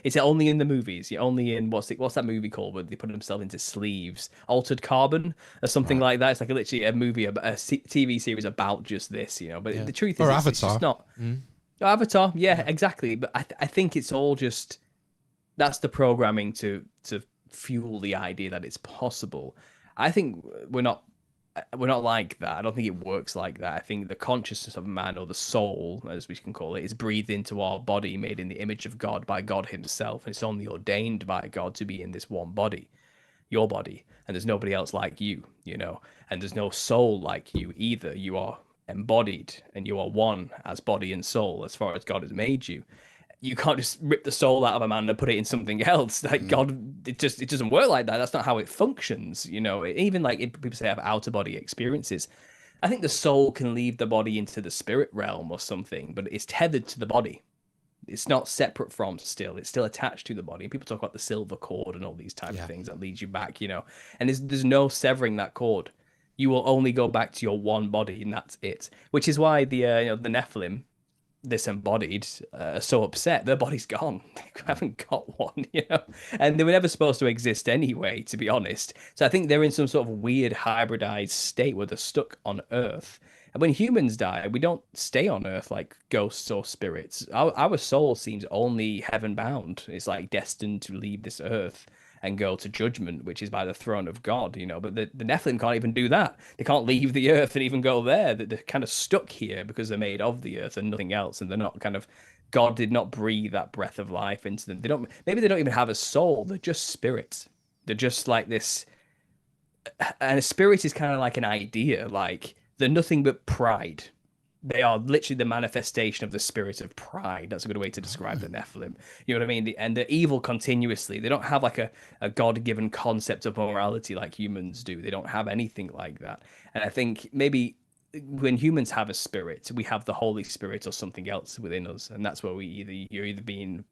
It's only in the movies. You're only in what's that movie called where they put themselves into sleeves? Altered Carbon or something like that. It's like literally a movie, a TV series about just this, But the truth is, it's just not. Avatar, yeah, exactly. But I think it's all just that's the programming to fuel the idea that it's possible. I think we're not like that. I don't think it works like that. I think the consciousness of man, or the soul, as we can call it, is breathed into our body, made in the image of God by God himself. And it's only ordained by God to be in this one body, your body. And there's nobody else like you, and there's no soul like you either. You are embodied and you are one as body and soul as far as God has made you. You can't just rip the soul out of a man and put it in something else. Like God, it doesn't work like that. That's not how it functions. Even like people say have outer body experiences. I think the soul can leave the body into the spirit realm or something, but it's tethered to the body. It's not separate from still. It's still attached to the body. People talk about the silver cord and all these type of things that leads you back, and there's no severing that cord. You will only go back to your one body, and that's it. Which is why the Nephilim, disembodied, are so upset. Their body's gone. They haven't got one, and they were never supposed to exist anyway, to be honest. So I think they're in some sort of weird hybridized state where they're stuck on Earth. And when humans die, we don't stay on Earth like ghosts or spirits. Our soul seems only heaven bound. It's like destined to leave this Earth and go to judgment, which is by the throne of God, But the Nephilim can't even do that. They can't leave the earth and even go there. They're kind of stuck here because they're made of the earth and nothing else. And they're not God did not breathe that breath of life into them. Maybe they don't even have a soul. They're just spirits. They're just like this. And a spirit is kind of like an idea. Like they're nothing but pride. They are literally the manifestation of the spirit of pride. That's a good way to describe the Nephilim. You know what I mean? And they're evil continuously. They don't have like a God-given concept of morality like humans do. They don't have anything like that. And I think maybe when humans have a spirit, we have the Holy Spirit or something else within us. And that's where you're either being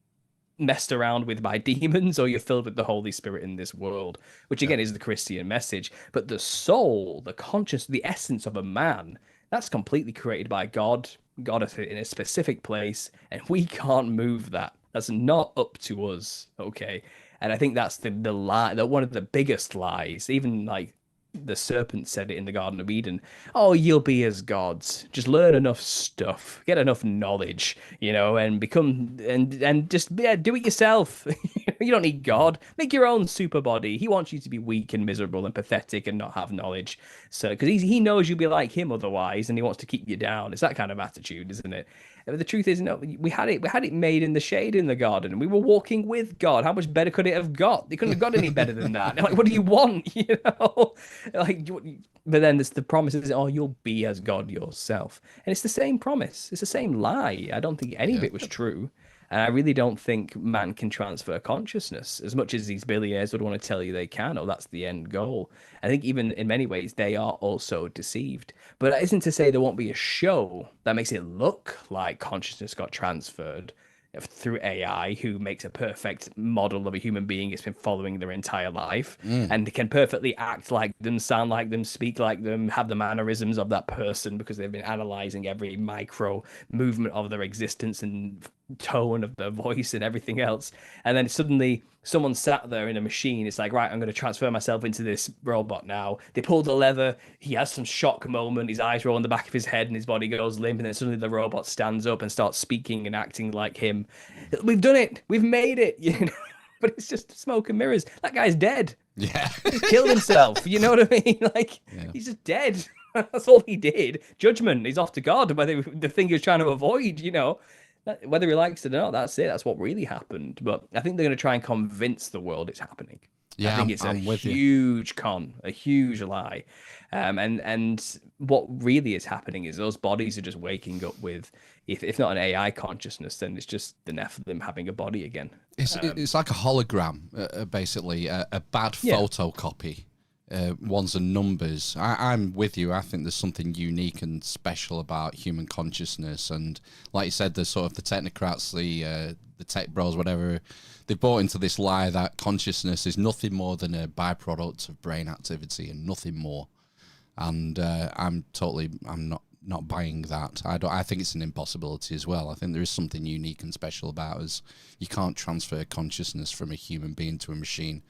messed around with by demons or you're filled with the Holy Spirit in this world, which again is the Christian message. But the soul, the conscious, the essence of a man, that's completely created by God. God is in a specific place, and we can't move that. That's not up to us, okay? And I think that's the lie, that one of the biggest lies. Even like the serpent said it in the Garden of Eden. Oh, you'll be as gods. Just learn enough stuff, get enough knowledge, and become and just do it yourself. You don't need God. Make your own super body. He wants you to be weak and miserable and pathetic and not have knowledge. So because he knows you'll be like him otherwise, and he wants to keep you down. It's that kind of attitude, isn't it? But the truth is, no, we had it made in the shade in the garden, and we were walking with God. How much better could it have got? They couldn't have got any better than that. Like, what do you want? But then there's the promise is, oh, you'll be as God yourself, and it's the same promise. It's the same lie. I don't think any of it was true. And I really don't think man can transfer consciousness as much as these billionaires would want to tell you they can, or that's the end goal. I think even in many ways, they are also deceived. But that isn't to say there won't be a show that makes it look like consciousness got transferred through AI, who makes a perfect model of a human being it's been following their entire life and can perfectly act like them, sound like them, speak like them, have the mannerisms of that person because they've been analyzing every micro movement of their existence and tone of their voice and everything else. And then suddenly someone sat there in a machine. It's like, right, I'm going to transfer myself into this robot now. They pull the lever. He has some shock moment. His eyes roll on the back of his head and his body goes limp. And then suddenly the robot stands up and starts speaking and acting like him. We've done it. We've made it. But it's just smoke and mirrors. That guy's dead. Yeah. He killed himself. You know what I mean? He's just dead. That's all he did. Judgment. He's off to God by the thing he was trying to avoid, Whether he likes it or not, that's it. That's what really happened. But I think they're going to try and convince the world it's happening. Yeah, I think it's I'm a with you. huge con, a huge lie. And what really is happening is those bodies are just waking up with, if not an AI consciousness, then it's just the Nephilim having a body again. It's like a hologram, basically, a bad photocopy, ones and numbers. I'm with you. I think there's something unique and special about human consciousness, and like you said, the sort of the technocrats, the tech bros, whatever, they bought into this lie that consciousness is nothing more than a byproduct of brain activity and nothing more. And I'm not buying that. I think it's an impossibility as well. I think there is something unique and special about us. You can't transfer consciousness from a human being to a machine.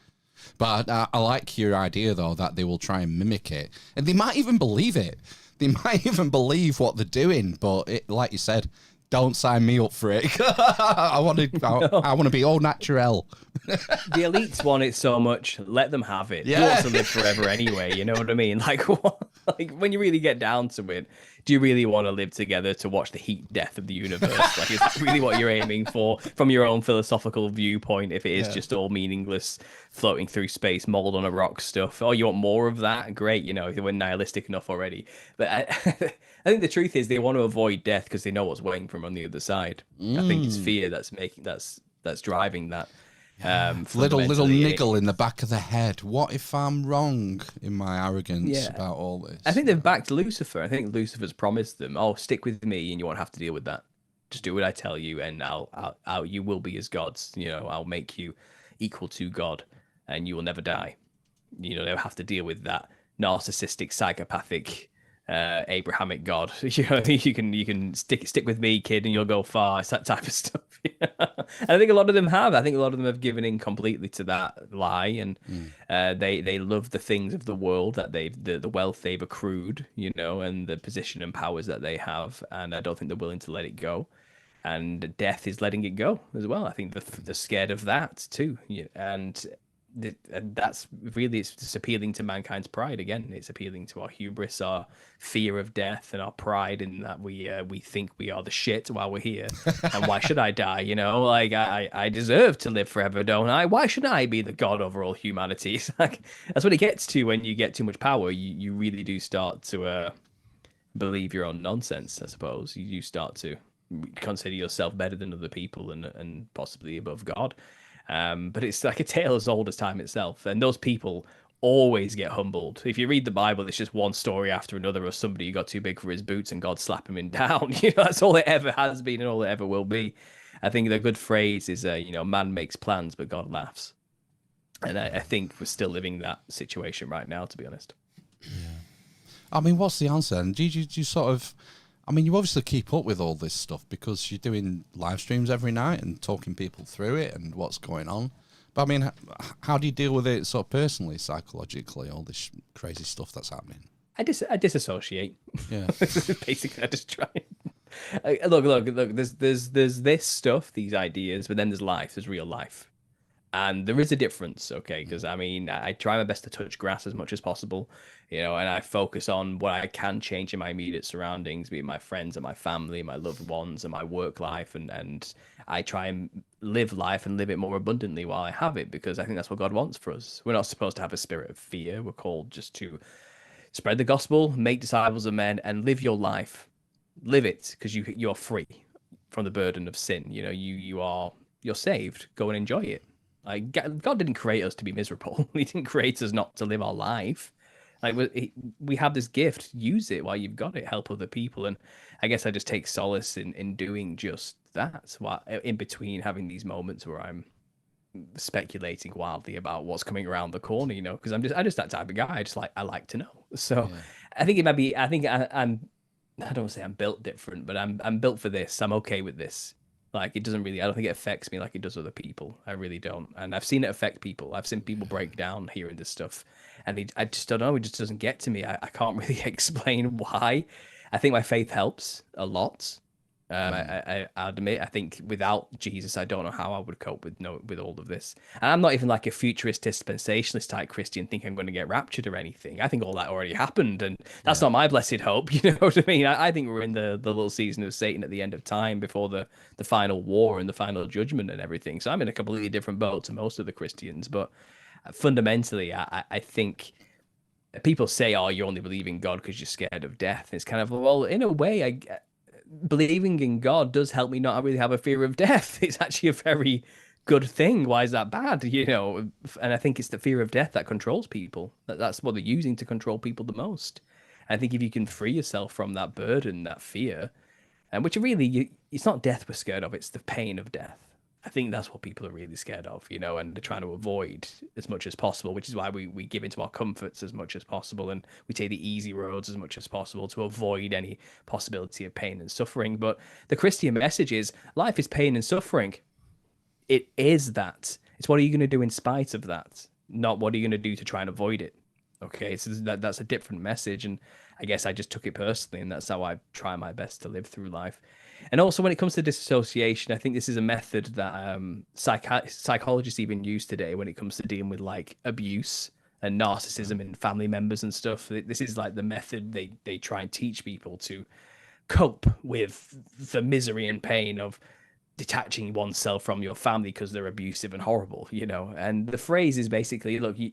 But I like your idea, though, that they will try and mimic it. And they might even believe it. They might even believe what they're doing. But like you said, don't sign me up for it. I want to be all natural. The elites want it so much. Let them have it. Yeah. Who wants to live forever anyway? You know what I mean? Like, like when you really get down to it, do you really want to live together to watch the heat death of the universe? Like, is that really what you're aiming for from your own philosophical viewpoint? If it is just all meaningless, floating through space, mold on a rock stuff. Oh, you want more of that? Great. You know, if we're nihilistic enough already. But I think the truth is they want to avoid death because they know what's waiting for them on the other side. I think it's fear that's driving that. Little niggle in the back of the head. What if I'm wrong in my arrogance about all this? I think they've backed Lucifer. I think Lucifer's promised them, "Oh, stick with me, and you won't have to deal with that. Just do what I tell you, and you will be as gods. You know, I'll make you equal to God, and you will never die. You know, they'll have to deal with that narcissistic, psychopathic, Abrahamic God. You know, you can stick with me, kid, and you'll go far. It's that type of stuff." And I think a lot of them have. I think a lot of them have given in completely to that lie, and they love the things of the world that the wealth they've accrued, you know, and the position and powers that they have, and I don't think they're willing to let it go. And death is letting it go as well. I think they're scared of that too, and that's really, it's just appealing to mankind's pride again. It's appealing to our hubris, our fear of death, and our pride in that we think we are the shit while we're here. And why should I die? You know, like I deserve to live forever, don't I? Why should I be the god over all humanity? It's like, that's what it gets to when you get too much power. You really do start to believe your own nonsense. I suppose you start to consider yourself better than other people and possibly above God. But it's like a tale as old as time itself. And those people always get humbled. If you read the Bible, it's just one story after another of somebody who got too big for his boots and God slapped him down. You know, that's all it ever has been and all it ever will be. I think the good phrase is, man makes plans, but God laughs. And I think we're still living that situation right now, to be honest. Yeah. I mean, what's the answer? And do you sort of... I mean, you obviously keep up with all this stuff because you're doing live streams every night and talking people through it and what's going on. But I mean, how do you deal with it sort of personally, psychologically, all this crazy stuff that's happening? I disassociate. Yeah. Basically, I just try. Look. There's this stuff, these ideas, but then there's life. There's real life. And there is a difference, okay? Because I mean, I try my best to touch grass as much as possible, you know, and I focus on what I can change in my immediate surroundings, be it my friends and my family, my loved ones, and my work life, and I try and live life and live it more abundantly while I have it, because I think that's what God wants for us. We're not supposed to have a spirit of fear. We're called just to spread the gospel, make disciples of men, and live your life. Live it, because you're free from the burden of sin. You know, you're saved. Go and enjoy it. Like, God didn't create us to be miserable. He didn't create us not to live our life. Like, we have this gift. Use it while you've got it. Help other people. And I guess I just take solace in doing just that. While in between having these moments where I'm speculating wildly about what's coming around the corner, you know, because I'm just that type of guy. I like to know. So yeah. I think it might be. I think I'm. I don't say I'm built different, but I'm built for this. I'm okay with this. Like, it doesn't really, I don't think it affects me like it does other people. I really don't. And I've seen it affect people. I've seen people break down hearing this stuff. And I just don't know. It just doesn't get to me. I can't really explain why. I think my faith helps a lot. I admit, I think without Jesus, I don't know how I would cope with with all of this. And I'm not even like a futurist dispensationalist type Christian, think I'm going to get raptured or anything. I think all that already happened, and that's not my blessed hope. You know what I mean? I think we're in the little season of Satan at the end of time before the final war and the final judgment and everything. So I'm in a completely different boat to most of the Christians. But fundamentally, I think people say, "Oh, you only believe in God because you're scared of death." It's kind of, well, in a way, believing in God does help me not really have a fear of death. It's actually a very good thing. Why is that bad? You know, and I think it's the fear of death that controls people. That's what they're using to control people the most. I think if you can free yourself from that burden, that fear, and which really, it's not death we're scared of, it's the pain of death. I think that's what people are really scared of, you know, and they're trying to avoid as much as possible, which is why we give into our comforts as much as possible, and we take the easy roads as much as possible to avoid any possibility of pain and suffering. But the Christian message is life is pain and suffering. It is that. It's what are you going to do in spite of that, not what are you going to do to try and avoid it. Okay, so that's a different message, and I guess I just took it personally, and that's how I try my best to live through life. And also, when it comes to disassociation, I think this is a method that psychologists even use today when it comes to dealing with like abuse and narcissism in family members and stuff. This is like the method they try and teach people to cope with the misery and pain of detaching oneself from your family because they're abusive and horrible, you know. And the phrase is basically, look, you're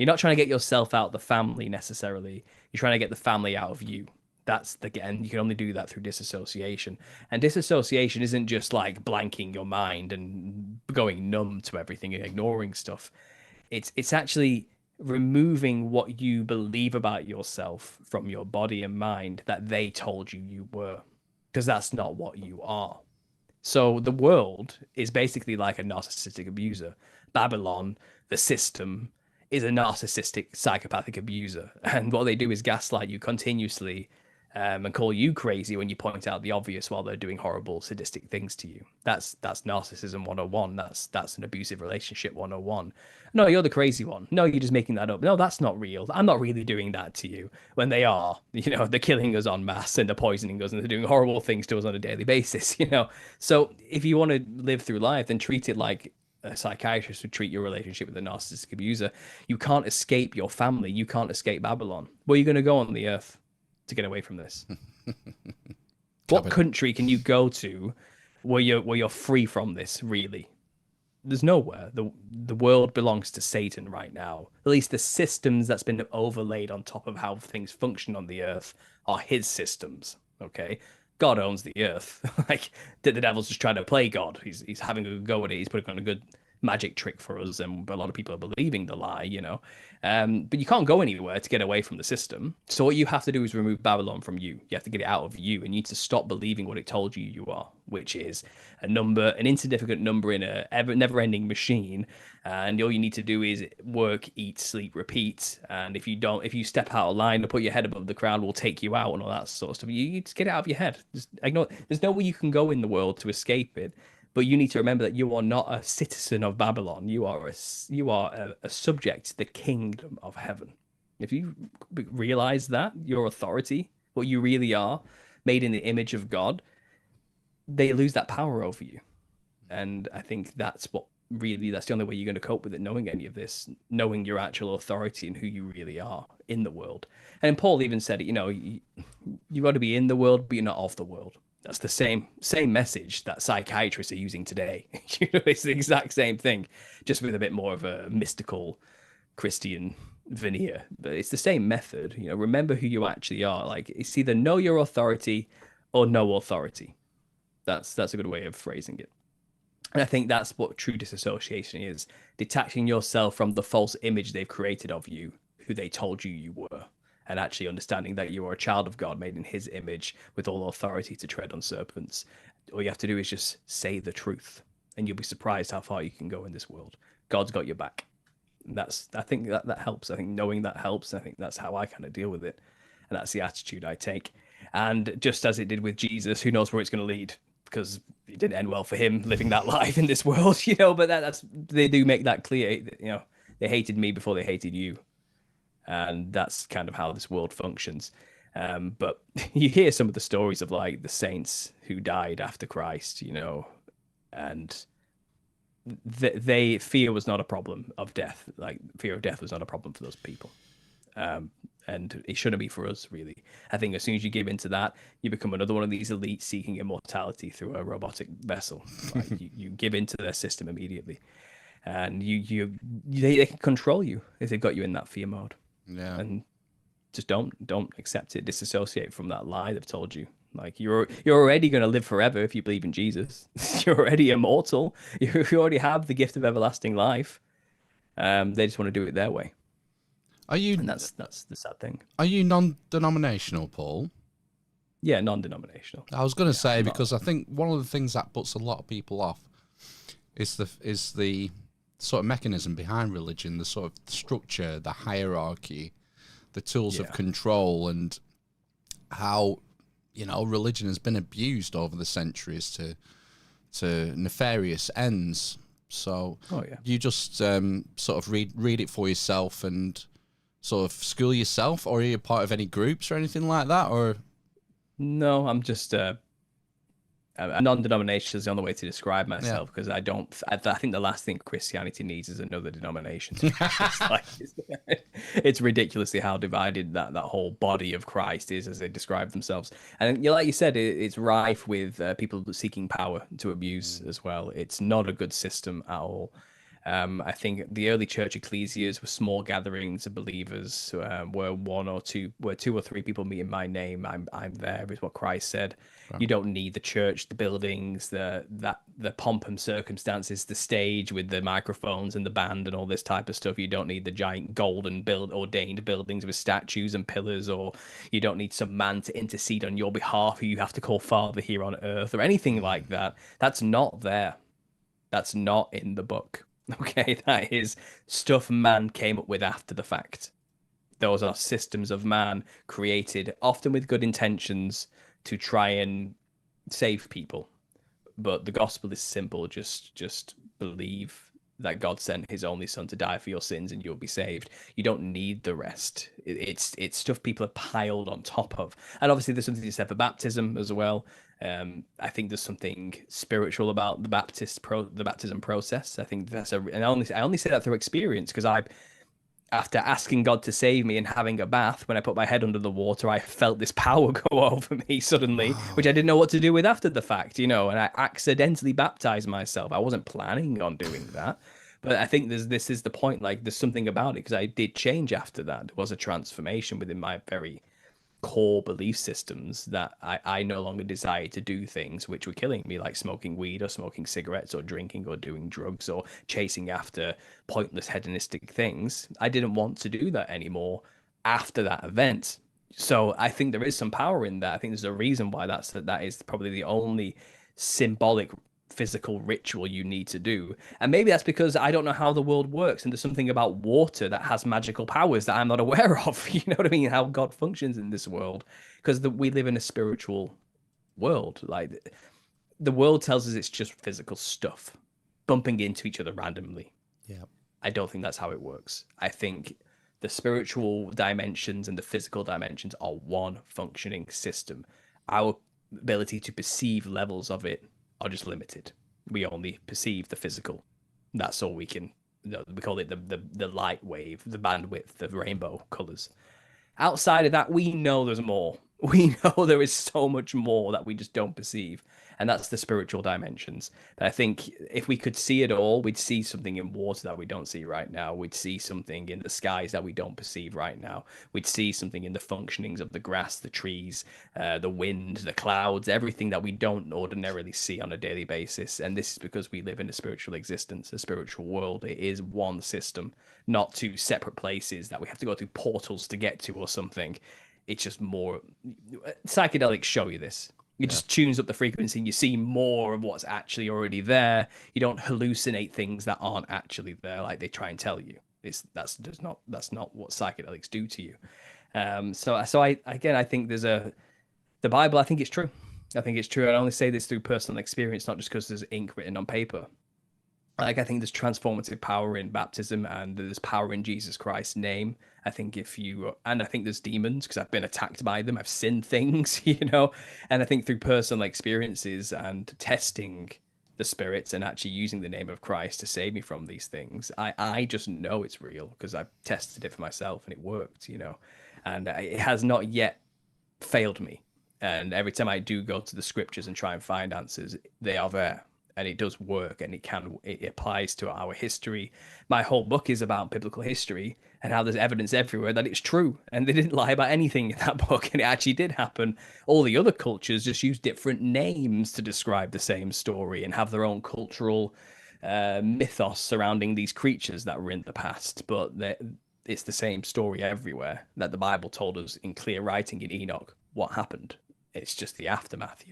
not trying to get yourself out of the family necessarily. You're trying to get the family out of you. That's and you can only do that through disassociation. And disassociation isn't just like blanking your mind and going numb to everything and ignoring stuff. It's actually removing what you believe about yourself from your body and mind that they told you were, because that's not what you are. So the world is basically like a narcissistic abuser. Babylon, the system, is a narcissistic psychopathic abuser. And what they do is gaslight you continuously, and call you crazy when you point out the obvious while they're doing horrible sadistic things to you. That's narcissism 101. That's an abusive relationship 101. No, you're the crazy one. No, you're just making that up. No, that's not real. I'm not really doing that to you. When they are, you know, they're killing us en masse and they're poisoning us and they're doing horrible things to us on a daily basis, you know. So if you want to live through life, then treat it like a psychiatrist would treat your relationship with a narcissistic abuser. You can't escape your family. You can't escape Babylon. Where are you going to go on the earth to get away from this? What country can you go to where you're free from this, really? There's nowhere. The world belongs to Satan right now. At least the systems that's been overlaid on top of how things function on the earth are his systems. Okay, God owns the earth. Like the devil's just trying to play God. He's having a go at it. He's putting on a good magic trick for us, and a lot of people are believing the lie, you know. But you can't go anywhere to get away from the system. So what you have to do is remove Babylon from you. You have to get it out of you, and you need to stop believing what it told you you are, which is a number, an insignificant number in a never-ending machine. And all you need to do is work, eat, sleep, repeat. And if you step out of line and put your head above the crowd, we'll take you out and all that sort of stuff. You just get it out of your head. Just ignore. There's nowhere you can go in the world to escape it. But you need to remember that you are not a citizen of Babylon. You are a subject to the kingdom of heaven. If you realize that, your authority, what you really are, made in the image of God, they lose that power over you. And I think that's the only way you're going to cope with it, knowing any of this, knowing your actual authority and who you really are in the world. And Paul even said it, you know, you got to be in the world, but you're not of the world. That's the same message that psychiatrists are using today. You know, it's the exact same thing, just with a bit more of a mystical Christian veneer. But it's the same method. You know, remember who you actually are. Like, it's either know your authority or no authority. That's a good way of phrasing it. And I think that's what true disassociation is: detaching yourself from the false image they've created of you, who they told you were. And actually understanding that you are a child of God made in his image with all authority to tread on serpents. All you have to do is just say the truth, and you'll be surprised how far you can go in this world. God's got your back. And I think that helps. I think knowing that helps. I think that's how I kind of deal with it. And that's the attitude I take. And just as it did with Jesus, who knows where it's going to lead, because it didn't end well for him living that life in this world, you know, but they do make that clear. You know, they hated me before they hated you. And that's kind of how this world functions. But you hear some of the stories of like the saints who died after Christ, you know, and they fear was not a problem of death. Like fear of death was not a problem for those people. And it shouldn't be for us, really. I think as soon as you give into that, you become another one of these elites seeking immortality through a robotic vessel. Like you give into their system immediately, and they can control you if they've got you in that fear mode. Yeah. And just don't accept it. Disassociate from that lie they've told you. Like you're already going to live forever if you believe in Jesus. You're already immortal. You already have the gift of everlasting life. They just want to do it their way. Are you? And that's the sad thing. Are you non-denominational, Paul? Yeah, non-denominational. I was going to say because I think one of the things that puts a lot of people off is the sort of mechanism behind religion, the sort of structure, the hierarchy, the tools of control, and how, you know, religion has been abused over the centuries to nefarious ends. So you just sort of read it for yourself and sort of school yourself, or are you part of any groups or anything like that? Or no, I'm just a non-denominational is the only way to describe myself, because I think the last thing Christianity needs is another denomination. It's ridiculously how divided that whole body of Christ is as they describe themselves. And like you said, it's rife with people seeking power to abuse as well. It's not a good system at all. I think the early church ecclesias were small gatherings of believers, where two or three people meet in my name, I'm there, is what Christ said. Right. You don't need the church, the buildings, the pomp and circumstances, the stage with the microphones and the band and all this type of stuff. You don't need the giant golden ordained buildings with statues and pillars, or you don't need some man to intercede on your behalf who you have to call Father here on earth or anything like that. That's not there. That's not in the book. Okay, that is stuff man came up with after the fact. Those are systems of man created, often with good intentions, to try and save people. But the gospel is simple. Just believe that God sent his only son to die for your sins and you'll be saved. You don't need the rest. It's stuff people have piled on top of. And obviously there's something to say for baptism as well. I think there's something spiritual about the baptism process. I think and I only say that through experience, because after asking God to save me and having a bath, when I put my head under the water, I felt this power go over me suddenly, which I didn't know what to do with after the fact, you know, and I accidentally baptized myself. I wasn't planning on doing that. But I think this is the point. Like, there's something about it, because I did change after that. There was a transformation within my very core belief systems that I no longer desired to do things which were killing me, like smoking weed or smoking cigarettes or drinking or doing drugs or chasing after pointless hedonistic things. I didn't want to do that anymore after that event. So I think there is some power in that. I think there's a reason why that is probably the only symbolic physical ritual you need to do. And maybe that's because I don't know how the world works, and there's something about water that has magical powers that I'm not aware of. You know what I mean? How God functions in this world, because we live in a spiritual world. Like, the world tells us it's just physical stuff bumping into each other randomly. Yeah, I don't think that's how it works. I think the spiritual dimensions and the physical dimensions are one functioning system. Our ability to perceive levels of it are just limited. We only perceive the physical. That's all we can. We call it the light wave, the bandwidth, the rainbow colors. Outside of that, we know there's more. We know there is so much more that we just don't perceive. And that's the spiritual dimensions. But I think if we could see it all, we'd see something in water that we don't see right now. We'd see something in the skies that we don't perceive right now. We'd see something in the functionings of the grass, the trees, the wind, the clouds, everything that we don't ordinarily see on a daily basis. And this is because we live in a spiritual existence, a spiritual world. It is one system, not two separate places that we have to go through portals to get to or something. It's just more. Psychedelics show you this. It just tunes up the frequency and you see more of what's actually already there. You don't hallucinate things that aren't actually there, like they try and tell you. That's not what psychedelics do to you. So I think there's the Bible. I think it's true. I think it's true. I only say this through personal experience, not just because there's ink written on paper. Like, I think there's transformative power in baptism, and there's power in Jesus Christ's name. I think I think there's demons because I've been attacked by them. I've seen things, and I think through personal experiences and testing the spirits and actually using the name of Christ to save me from these things, I just know it's real because I've tested it for myself and it worked, and it has not yet failed me. And every time I do go to the scriptures and try and find answers, they are there. And it does work, and it applies to our history. My whole book is about biblical history and how there's evidence everywhere that it's true, and they didn't lie about anything in that book, and it actually did happen. All the other cultures just use different names to describe the same story and have their own cultural mythos surrounding these creatures that were in the past, but it's the same story everywhere that the Bible told us in clear writing in Enoch what happened. It's just the aftermath,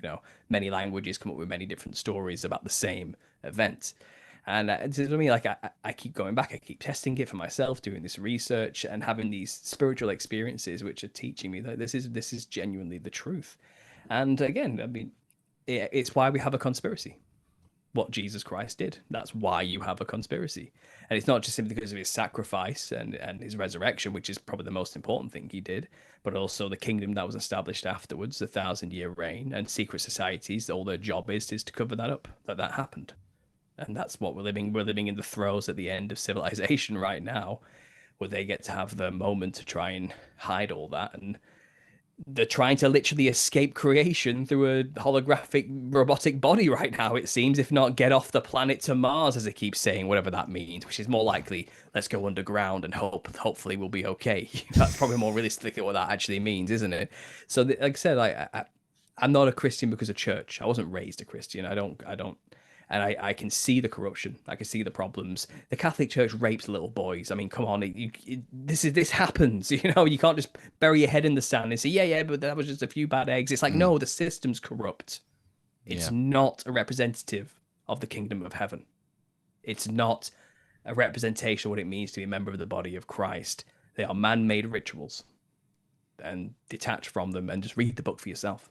Many languages come up with many different stories about the same event. And to me, like I keep going back, I keep testing it for myself, doing this research and having these spiritual experiences, which are teaching me that this is genuinely the truth. And again, I mean, it's why we have a conspiracy. What Jesus Christ did. That's why you have a conspiracy. And it's not just simply because of his sacrifice and his resurrection, which is probably the most important thing he did, but also the kingdom that was established afterwards, the 1,000-year reign, and secret societies. All their job is to cover that up, that happened. And that's what we're living. We're living in the throes at the end of civilization right now, where they get to have the moment to try and hide all that. And they're trying to literally escape creation through a holographic robotic body right now, it seems, if not get off the planet to Mars, as they keep saying, whatever that means, which is more likely, let's go underground and hopefully we'll be okay. That's probably more realistically what that actually means, isn't it? So like I said, I'm not a Christian because of church. I wasn't raised a Christian. I don't, and I can see the corruption. I can see the problems. The Catholic Church rapes little boys. I mean, come on, this happens. You can't just bury your head in the sand and say, yeah, but that was just a few bad eggs. It's like, no, the system's corrupt. It's not a representative of the kingdom of heaven. It's not a representation of what it means to be a member of the body of Christ. They are man-made rituals, and detach from them and just read the book for yourself.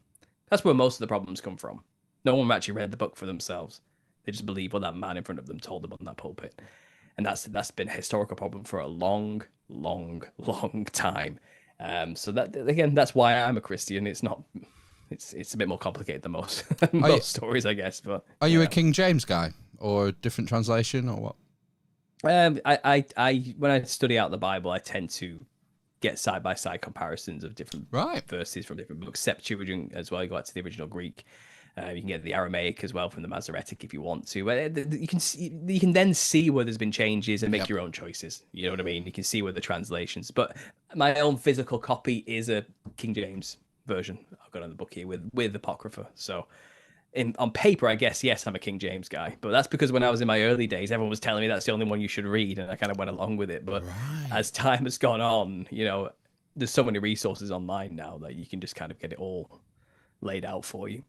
That's where most of the problems come from. No one actually read the book for themselves. They just believe what that man in front of them told them on that pulpit. And that's been a historical problem for a long, long, long time. So that, again, that's why I'm a Christian. It's not, it's a bit more complicated than most stories, I guess. But are you a King James guy or a different translation or what? I when I study out the Bible, I tend to get side-by-side comparisons of different verses from different books. Septuagint as well. You go out to the original Greek. You can get the Aramaic as well from the Masoretic if you want to. You can then see where there's been changes and make your own choices. You know what I mean? You can see where the translations. But my own physical copy is a King James version. I've got on the book here with Apocrypha. So on paper, I guess, yes, I'm a King James guy. But that's because when I was in my early days, everyone was telling me that's the only one you should read. And I kind of went along with it. But as time has gone on, there's so many resources online now that you can just kind of get it all laid out for you.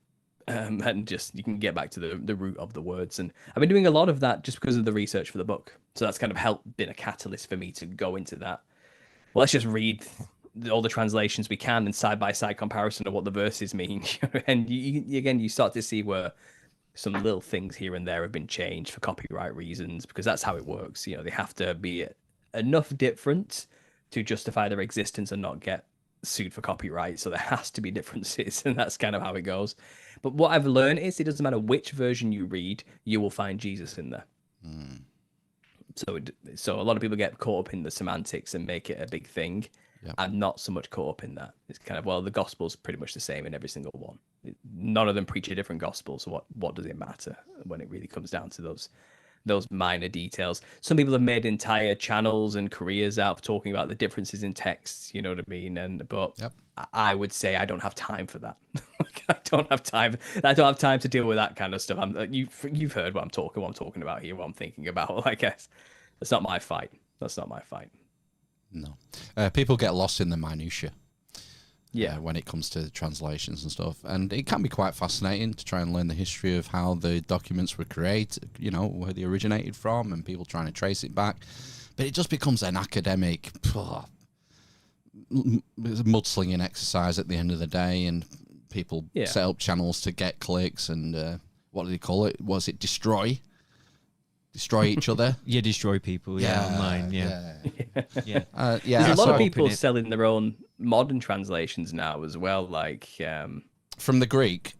And just you can get back to the root of the words. And I've been doing a lot of that just because of the research for the book. So that's kind of been a catalyst for me to go into that. Well, let's just read all the translations we can and side-by-side comparison of what the verses mean. And you start to see where some little things here and there have been changed for copyright reasons, because that's how it works. They have to be enough different to justify their existence and not get sued for copyright. So there has to be differences, and that's kind of how it goes. But what I've learned is it doesn't matter which version you read, you will find Jesus in there. So a lot of people get caught up in the semantics and make it a big thing. I'm not so much caught up in that. It's kind of, well, the gospel's pretty much the same in every single one. None of them preach a different gospel. So what does it matter when it really comes down to those minor details? Some people have made entire channels and careers out of talking about the differences in texts, you know what I mean? But I would say I don't have time for that. I don't have time to deal with that kind of stuff. You've heard what I'm talking about here, what I'm thinking about. I guess that's not my fight. No. People get lost in the minutiae. When it comes to translations and stuff, and it can be quite fascinating to try and learn the history of how the documents were created, where they originated from, and people trying to trace it back. But it just becomes an academic mudslinging exercise at the end of the day, and people set up channels to get clicks and what do they call it? Was it destroy? destroy each other. You destroy people, online, yeah. There's a lot of people selling their own modern translations now as well, like from the Greek.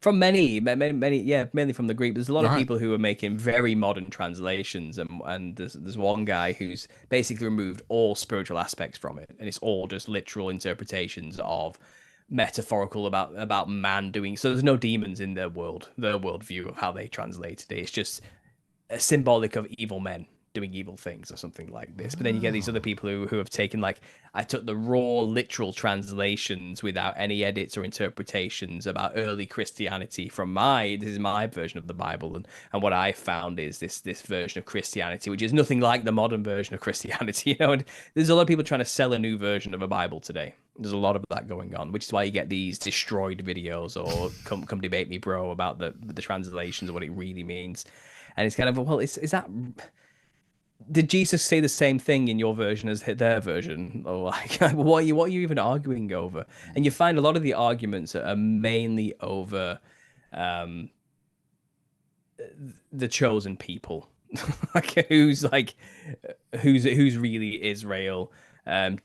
From many, mainly from the Greek. There's a lot of people who are making very modern translations, and there's one guy who's basically removed all spiritual aspects from it, and it's all just literal interpretations of metaphorical about man doing. So there's no demons in their worldview of how they translated it. It's just symbolic of evil men doing evil things or something like this. But then you get these other people who have taken, like, I took the raw literal translations without any edits or interpretations about early Christianity from this is my version of the Bible, and what I found is this version of Christianity, which is nothing like the modern version of Christianity, and there's a lot of people trying to sell a new version of a Bible today. There's a lot of that going on, which is why you get these destroyed videos or come debate me, bro, about the translations of what it really means. And it's kind of, well, is that... Did Jesus say the same thing in your version as their version? Or like, what are you even arguing over? And you find a lot of the arguments are mainly over the chosen people, like who's really Israel.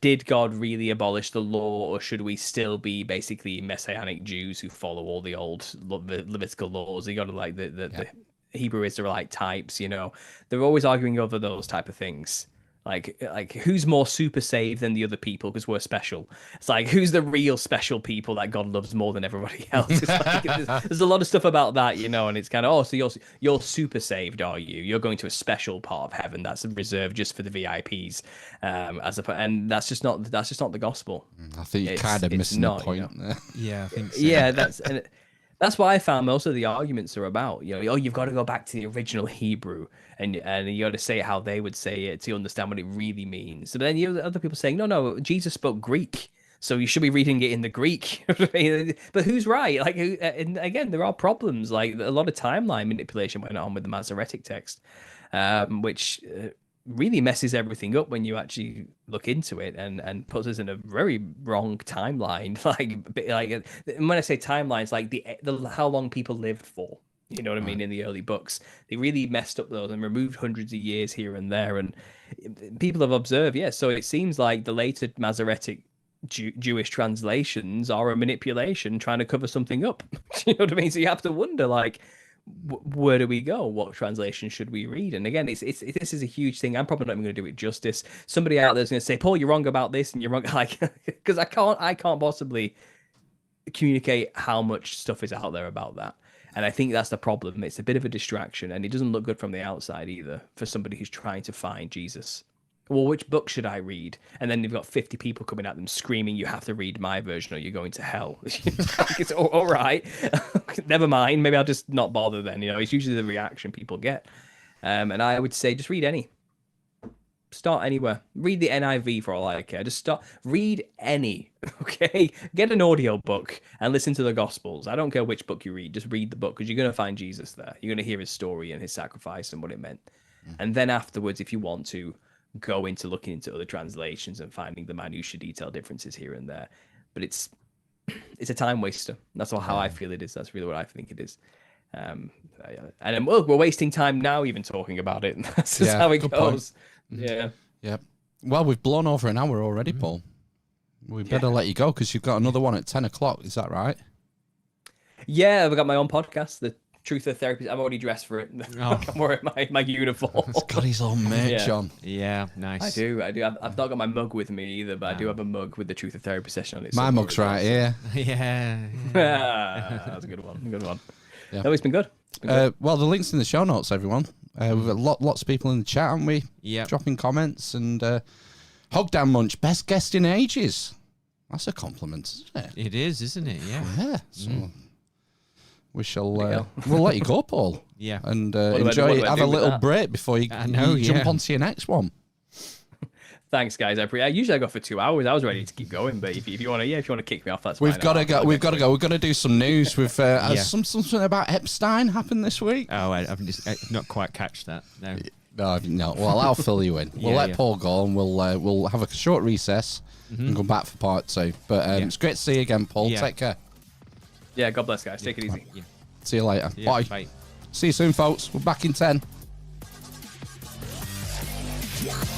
Did God really abolish the law, or should we still be basically messianic Jews who follow all the old Levitical laws? You got to like the Hebrew Israelite types, they're always arguing over those type of things. Like who's more super saved than the other people because we're special? It's like, who's the real special people that God loves more than everybody else? It's like, there's a lot of stuff about that, and it's kind of, so you're super saved, are you? You're going to a special part of heaven that's reserved just for the VIPs, and that's just not the gospel. I think you're kind of missing the point. Yeah, I think so. Yeah, that's what I found most of the arguments are about. You've got to go back to the original Hebrew, and you got to say it how they would say it to understand what it really means. So then you have other people saying, no, Jesus spoke Greek, so you should be reading it in the Greek. But who's right? Like, and again, there are problems. Like, a lot of timeline manipulation went on with the Masoretic text, which really messes everything up when you actually look into it, and puts us in a very wrong timeline. Like when I say timelines, like the how long people lived for, you know what I mean? In the early books, they really messed up those and removed hundreds of years here and there, and people have observed. So it seems like the later Masoretic Jewish translations are a manipulation trying to cover something up. You know what I mean? So you have to wonder, like, where do we go? What translation should we read? And again, this is a huge thing. I'm probably not even going to do it justice. Somebody out there's going to say, Paul, you're wrong about this, and you're wrong, like, because I can't possibly communicate how much stuff is out there about that. And I think that's the problem. It's a bit of a distraction, and it doesn't look good from the outside either for somebody who's trying to find Jesus. Well, which book should I read? And then you've got 50 people coming at them screaming, you have to read my version or you're going to hell. It's all right. Never mind. Maybe I'll just not bother then. It's usually the reaction people get. And I would say just read any. Start anywhere. Read the NIV for all I care. Just read any, okay? Get an audio book and listen to the Gospels. I don't care which book you read. Just read the book, because you're going to find Jesus there. You're going to hear his story and his sacrifice and what it meant. And then afterwards, if you want to, go into looking into other translations and finding the minutiae detail differences here and there. But it's a time waster. That's how I feel it is. That's really what I think it is. And we're wasting time now even talking about it. That's just how it goes. Yeah. Well, we've blown over an hour already, Paul. We better let you go, because you've got another one at 10 o'clock. Is that right? Yeah, I've got my own podcast, the Truth of Therapy. I'm already dressed for it. I'm wearing my uniform. He's got his own merch on. Yeah, nice. I do. I've not got my mug with me either, but I do have a mug with the Truth of Therapy session on it. My mug's right here. Yeah. That's a good one. Yeah. No, it's been good. Well, the link's in the show notes, everyone. We've got lots of people in the chat, haven't we? Yeah. Dropping comments. And Hogdown Munch, best guest in ages. That's a compliment, isn't it? It is, isn't it? Yeah. Yeah. So we shall we'll let you go, Paul. Yeah. And enjoy. Have a little break before you jump onto your next one. Thanks, guys. Usually I go for 2 hours. I was ready to keep going, but if you want to kick me off, that's fine. We've got to go. We've got to do some news. With something about Epstein happened this week. Oh, I've not quite catch that. No. Well, I'll fill you in. We'll let Paul go, and we'll have a short recess and come back for part 2. But it's great to see you again, Paul. Take care. Yeah, God bless, guys. Take it easy. See you later. Bye. Bye. See you soon, folks. We're back in 10. Yeah.